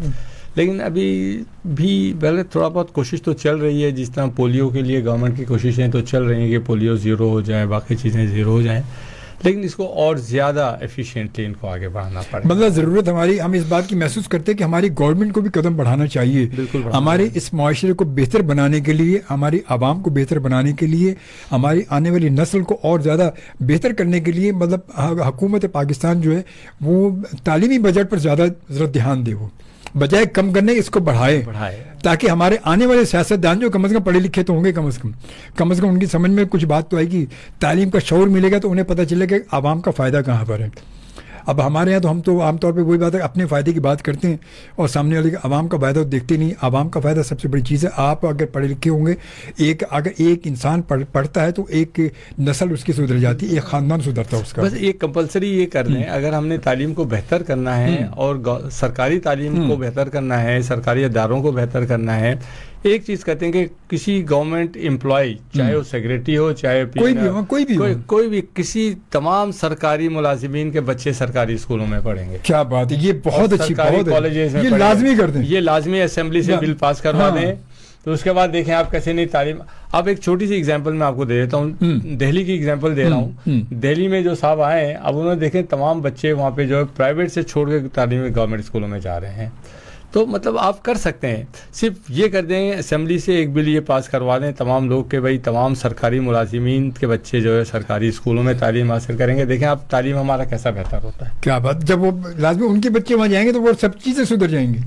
لیکن ابھی بھی پہلے تھوڑا بہت کوشش تو چل رہی ہے, جس طرح پولیو کے لیے گورنمنٹ کی کوششیں تو چل رہی ہیں کہ پولیو زیرو ہو جائے, باقی چیزیں زیرو ہو جائیں. لیکن اس کو اور زیادہ ایفیشینٹلی ان کو آگے بڑھانا پڑے. مطلب ضرورت ہماری, ہم اس بات کی محسوس کرتے ہیں کہ ہماری گورنمنٹ کو بھی قدم بڑھانا چاہیے. ہمارے اس معاشرے کو بہتر بنانے کے لیے, ہماری عوام کو بہتر بنانے کے لیے, ہماری آنے والی نسل کو اور زیادہ بہتر کرنے کے لیے, مطلب حکومت پاکستان جو ہے وہ تعلیمی بجٹ پر زیادہ ضرورت دھیان دے, وہ بجائے کم کرنے اس کو بڑھائے, تاکہ ہمارے آنے والے سیاستدان جو کم از کم پڑھے لکھے تو ہوں گے, کم از کم ان کی سمجھ میں کچھ بات تو آئے گی, تعلیم کا شعور ملے گا تو انہیں پتہ چلے گا کہ عوام کا فائدہ کہاں پر ہے. اب ہمارے یہاں تو ہم تو عام طور پہ وہی بات ہے, اپنے فائدے کی بات کرتے ہیں اور سامنے والے عوام کا فائدہ دیکھتے نہیں. عوام کا فائدہ سب سے بڑی چیز ہے. آپ اگر پڑھے لکھے ہوں گے, اگر ایک انسان پڑھتا ہے تو ایک نسل اس کی سدھر جاتی ہے, ایک خاندان سدھرتا ہے اس کا. بس ایک کمپلسری یہ کر لیں, اگر ہم نے تعلیم کو بہتر کرنا ہے اور سرکاری تعلیم کو بہتر کرنا ہے, سرکاری اداروں کو بہتر کرنا ہے, ایک چیز کہتے ہیں کہ کسی گورنمنٹ امپلائی, چاہے وہ سیکریٹری ہو, چاہے کوئی بھی کسی تمام سرکاری ملازمین کے بچے سرکاری اسکولوں میں پڑھیں گے. کیا بات ہے, یہ بہت اچھی بات ہے, یہ لازمی کر دیں, یہ لازمی اسمبلی سے بل پاس کروا دیں. تو اس کے بعد دیکھیں آپ کیسے نہیں تعلیم. اب ایک چھوٹی سی ایگزامپل میں آپ کو دے دیتا ہوں, دہلی کی ایگزامپل دے رہا ہوں. دہلی میں جو صاحب آئے ہیں, اب انہوں نے دیکھیں تمام بچے وہاں پہ جو ہے پرائیویٹ سے چھوڑ کے تعلیم گورنمنٹ اسکولوں میں جا رہے ہیں. تو مطلب آپ کر سکتے ہیں, صرف یہ کر دیں اسمبلی سے ایک بل یہ پاس کروا دیں تمام لوگ کہ بھائی تمام سرکاری ملازمین کے بچے جو ہے سرکاری اسکولوں میں تعلیم حاصل کریں گے. دیکھیں آپ تعلیم ہمارا کیسا بہتر ہوتا ہے. کیا بات, جب وہ لازمی ان کے بچے وہاں جائیں گے تو وہ سب چیزیں سدھر جائیں گی,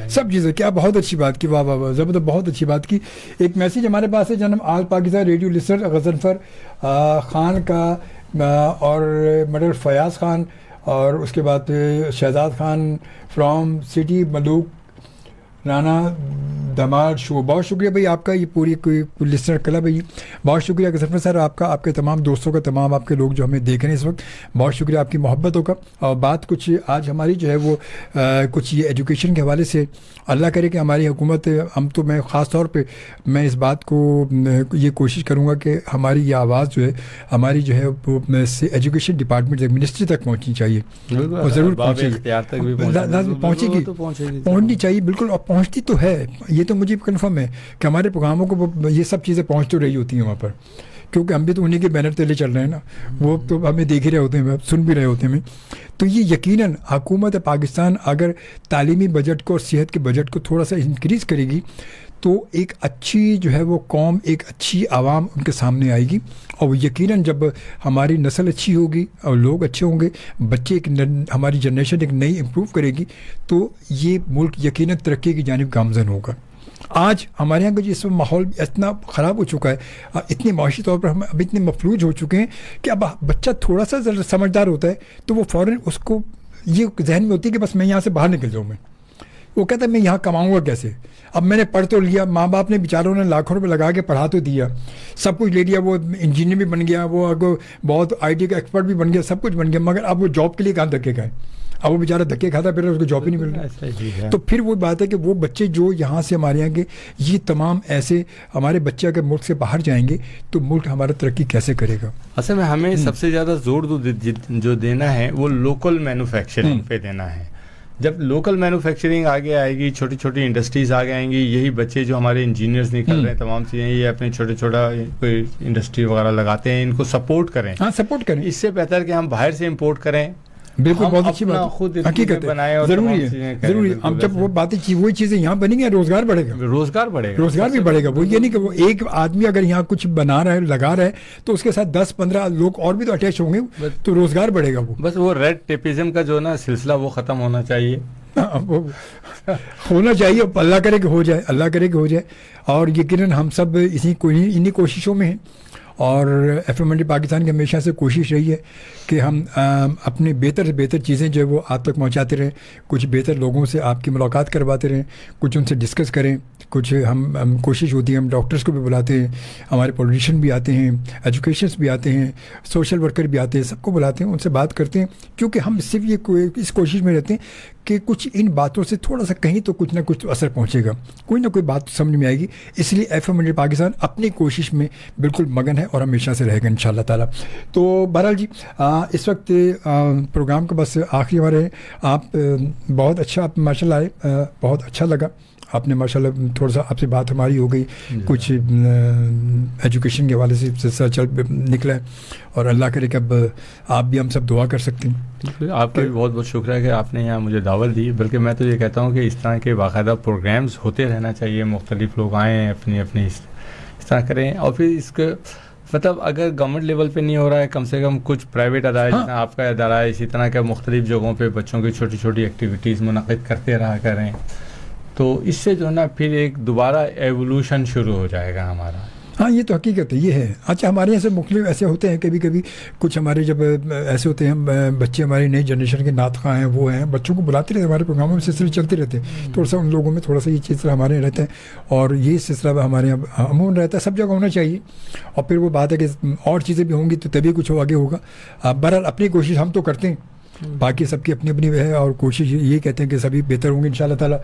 سب چیزیں. کیا بہت اچھی بات کی, واہ واہ واہ, زبردست, بہت اچھی بات کی. ایک میسیج ہمارے پاس ہے جناب آل پاکستان ریڈیو لسنر غضنفر خان کا, اور مڈر فیاض خان, اور اس کے بعد شہزاد خان فرام سٹی ملوک رانا دمار شو. بہت شکریہ بھائی آپ کا, یہ پوری لسنر کلب ہے, بہت شکریہ غضنفر سر آپ کا, آپ کے تمام دوستوں کا, تمام آپ کے لوگ جو ہمیں دیکھ رہے ہیں اس وقت, بہت شکریہ آپ کی محبتوں کا. اور بات کچھ آج ہماری جو ہے وہ کچھ یہ ایجوکیشن کے حوالے سے, اللہ کرے کہ ہماری حکومت, ہم تو میں خاص طور پہ میں اس بات کو یہ کوشش کروں گا کہ ہماری یہ آواز جو ہے ہماری جو ہے وہ ایجوکیشن ڈپارٹمنٹ منسٹری تک پہنچنی چاہیے, اور ضرور پہنچنی چاہیے. بالکل, اور پہنچتی تو ہے, یہ تو مجھے کنفرم ہے کہ ہمارے پروگراموں کو یہ سب چیزیں پہنچ تو رہی ہوتی ہیں وہاں پر, کیونکہ ہم بھی تو انہیں کے بینر تلے چل رہے ہیں نا, وہ تو ہمیں دیکھ ہی رہے ہوتے ہیں, سن بھی رہے ہوتے ہیں. تو یہ یقیناً حکومت پاکستان اگر تعلیمی بجٹ کو اور صحت کے بجٹ کو تھوڑا سا انکریز کرے گی تو ایک اچھی جو ہے وہ قوم, ایک اچھی عوام ان کے سامنے آئے گی. اور وہ یقیناً جب ہماری نسل اچھی ہوگی اور لوگ اچھے ہوں گے, بچے ایک ہماری جنریشن ایک نئی امپروو کرے گی, تو یہ ملک یقیناً ترقی کی جانب گامزن ہوگا. آج ہمارے یہاں کا جو اس وقت ماحول اتنا خراب ہو چکا ہے, اتنی معاشی طور پر ہم اب اتنے مفلوج ہو چکے ہیں کہ اب بچہ تھوڑا سا سمجھدار ہوتا ہے تو وہ فوراً اس کو یہ ذہن میں ہوتی ہے کہ بس میں یہاں سے باہر نکل جاؤں. وہ کہتا ہے میں یہاں کماؤں گا کیسے, اب میں نے پڑھ تو لیا, ماں باپ نے بیچاروں نے لاکھوں روپے لگا کے پڑھا تو دیا, سب کچھ لے لیا, وہ انجینئر بھی بن گیا, وہ بہت آئی ٹی کا ایکسپرٹ بھی بن گیا, سب کچھ بن گیا, مگر اب وہ جاب کے لیے کہاں دھکے کھائے, اب وہ بیچارہ دھکے کھاتا پھر اس کو جاب ہی نہیں مل رہا. تو پھر وہ بات ہے کہ وہ بچے جو یہاں سے ہمارے یہاں کے یہ تمام ایسے ہمارے بچے اگر ملک سے باہر جائیں گے تو ملک ہمارا ترقی کیسے کرے گا. اصل میں ہمیں سب سے زیادہ زور جو دینا ہے وہ لوکل مینوفیکچرنگ پہ دینا ہے. جب لوکل مینوفیکچرنگ آگے آئے گی, چھوٹی چھوٹی انڈسٹریز آگے آئیں گی, یہی بچے جو ہمارے انجینئرز نکل رہے ہیں تمام چیزیں, یہ اپنے چھوٹا کوئی انڈسٹری وغیرہ لگاتے ہیں, ان کو سپورٹ کریں. سپورٹ کریں, اس سے بہتر کہ ہم باہر سے امپورٹ کریں. بالکل, بہت اچھی بات, خود حقیقت ہے, ضروری ہے, ضروری. اب جب وہ باتیں وہی چیزیں یہاں بنیں گی, روزگار بڑھے گا, روزگار بھی بڑھے گا. وہ یہ نہیں کہ وہ ایک آدمی اگر یہاں کچھ بنا رہا ہے, لگا رہا ہے, تو اس کے ساتھ 10-15 لوگ اور بھی تو اٹیچ ہوں گے, تو روزگار بڑھے گا. وہ بس وہ ریڈ ٹیپزم کا جو نا سلسلہ وہ ختم ہونا چاہیے. وہ ہونا چاہیے, اللہ کرے کہ ہو جائے, اللہ کرے کہ ہو جائے. اور یقیناً ہم سب انہی کوششوں میں ہیں, اور ایف ایم منڈی پاکستان کی ہمیشہ سے کوشش رہی ہے کہ ہم اپنے بہتر سے بہتر چیزیں جو ہے وہ آپ تک پہنچاتے رہیں, کچھ بہتر لوگوں سے آپ کی ملاقات کرواتے رہیں, کچھ ان سے ڈسکس کریں, کچھ ہم کوشش ہوتی ہے, ہم ڈاکٹرز کو بھی بلاتے ہیں, ہمارے پولیٹیشین بھی آتے ہیں, ایجوکیشنس بھی آتے ہیں, سوشل ورکر بھی آتے ہیں, سب کو بلاتے ہیں, ان سے بات کرتے ہیں, کیونکہ ہم صرف یہ اس کوشش میں رہتے ہیں کہ کچھ ان باتوں سے تھوڑا سا کہیں تو کچھ نہ کچھ اثر پہنچے گا, کوئی نہ کوئی بات سمجھ میں آئے گی. اس لیے ایف ایم منڈی پاکستان اپنی کوشش میں بالکل مگن ہے اور ہمیشہ سے رہے گا انشاءاللہ تعالیٰ. تو بہرحال جی اس وقت پروگرام کا بس آخری ہمارے, آپ بہت اچھا, آپ ماشاء اللہ آئے, بہت اچھا لگا آپ نے ماشاء اللہ, تھوڑا سا آپ سے بات ہماری ہو گئی, کچھ ایجوکیشن کے حوالے سے سلسلہ چل نکلا ہے, اور اللہ کرے کہ اب آپ بھی ہم سب دعا کر سکتے ہیں. آپ کا بھی بہت بہت شکریہ کہ آپ نے یہاں مجھے دعوت دی. بلکہ میں تو یہ کہتا ہوں کہ اس طرح کے باقاعدہ پروگرامز ہوتے رہنا چاہیے, مختلف لوگ آئیں اپنی اس طرح کریں. اور پھر اس کے مطلب اگر گورنمنٹ لیول پہ نہیں ہو رہا ہے, کم سے کم کچھ پرائیویٹ ادارے جتنا آپ کا ادارہ ہے, اسی طرح کے مختلف جگہوں پہ بچوں کی چھوٹی چھوٹی ایکٹیویٹیز منعقد کرتے رہا کریں, تو اس سے جو ہے نا پھر ایک دوبارہ ایوولوشن شروع ہو جائے گا ہمارا. ہاں یہ تو حقیقت ہے, یہ ہے. اچھا ہمارے یہاں سے مختلف ایسے ہوتے ہیں, کبھی کبھی کچھ ہمارے جب ایسے ہوتے ہیں, ہم بچے ہماری نئی جنریشن کے نعت خواں ہیں, وہ ہیں, بچوں کو بلاتے رہتے, ہمارے پروگراموں میں سلسلے چلتے رہتے ہیں, تھوڑا سا ان لوگوں میں تھوڑا سا یہ سلسلہ ہمارے یہاں رہتا ہے, اور یہ سلسلہ ہمارے یہاں عموماً رہتا ہے, سب جگہ ہونا چاہیے. اور پھر وہ بات ہے کہ اور چیزیں بھی ہوں گی تو تبھی کچھ آگے ہوگا. بہرحال اپنی کوشش ہم تو کرتے ہیں, باقی سب کی اپنی اپنی ہے, اور کوشش یہ کہتے ہیں کہ سبھی بہتر ہوں گے انشاءاللہ تعالیٰ.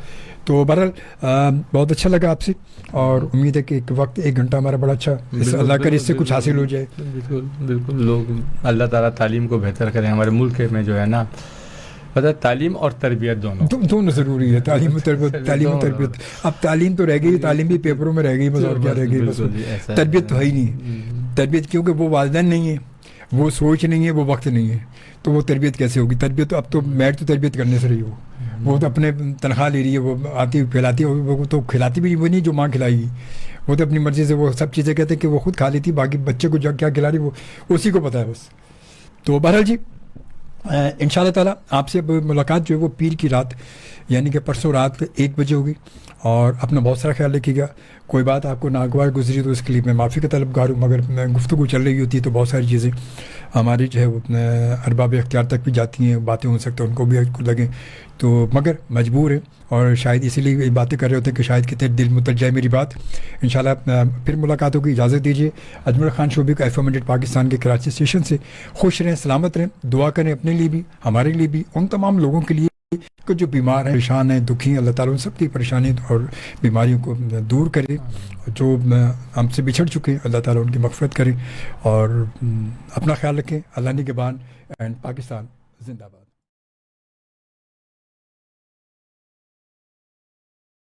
تو بہرحال بہت اچھا لگا آپ سے, اور امید ہے کہ ایک وقت 1 گھنٹہ ہمارا بڑا اچھا, اللہ کرے اس سے کچھ حاصل ہو جائے. بالکل بالکل, لوگ اللہ تعالیٰ تعلیم کو بہتر کریں. ہمارے ملک میں جو ہے نا پتہ, تعلیم اور تربیت دونوں ضروری ہے. تعلیم و تربیت. اب تعلیم تو رہ گئی, تعلیم بھی پیپروں میں رہ گئی بس, اور کیا رہ گئی بس. تربیت تو ہے ہی نہیں. تربیت کیونکہ وہ والدین نہیں ہے, وہ سوچ نہیں ہے, وہ وقت نہیں ہے, تو وہ تربیت کیسے ہوگی؟ تربیت تو اب تو میڈ تو تربیت کرنے سے رہی, وہ تو اپنے تنخواہ لے رہی ہے, وہ آتی ہے کھلاتی ہے, وہ تو کھلاتی بھی وہ نہیں جو ماں کھلائی گی, وہ تو اپنی مرضی سے وہ سب چیزیں کہتے ہیں کہ وہ خود کھا لیتی, باقی بچے کو کیا کھلا رہی وہ اسی کو پتہ ہے بس. تو بہرحال جی انشاءاللہ تعالیٰ آپ سے اب ملاقات جو ہے وہ پیر کی رات یعنی کہ پرسوں رات 1 بجے ہوگی, اور اپنا بہت سارا خیال رکھیے گا. کوئی بات آپ کو ناگوار گزری تو اس کے لیے میں معافی کا طلبگار ہوں, مگر گفتگو چل رہی ہوتی ہے تو بہت ساری چیزیں ہماری جو ہے وہ ارباب اختیار تک بھی جاتی ہیں, باتیں ہو سکتا ہیں ان کو بھی لگیں, تو مگر مجبور ہے, اور شاید اسی لیے باتیں کر رہے ہوتے ہیں کہ شاید کتنے دل متل جائے میری بات. انشاءاللہ پھر ملاقاتوں کی اجازت دیجیے. اجمل خان شعبے کا ایف ایم منڈی پاکستان کے کراچی اسٹیشن سے خوش رہیں, سلامت رہیں, دعا کریں اپنے لیے بھی, ہمارے لیے بھی, ان تمام لوگوں کے لیے کہ جو بیمار ہیں, پریشان ہیں, دکھی ہیں. اللہ تعالیٰ ان سب کی پریشانی اور بیماریوں کو دور کرے, جو ہم سے بچھڑ چکے ہیں اللہ تعالیٰ ان کی مغفرت کرے, اور اپنا خیال رکھیں. اللہ نگہبان. اینڈ پاکستان زندہ باد.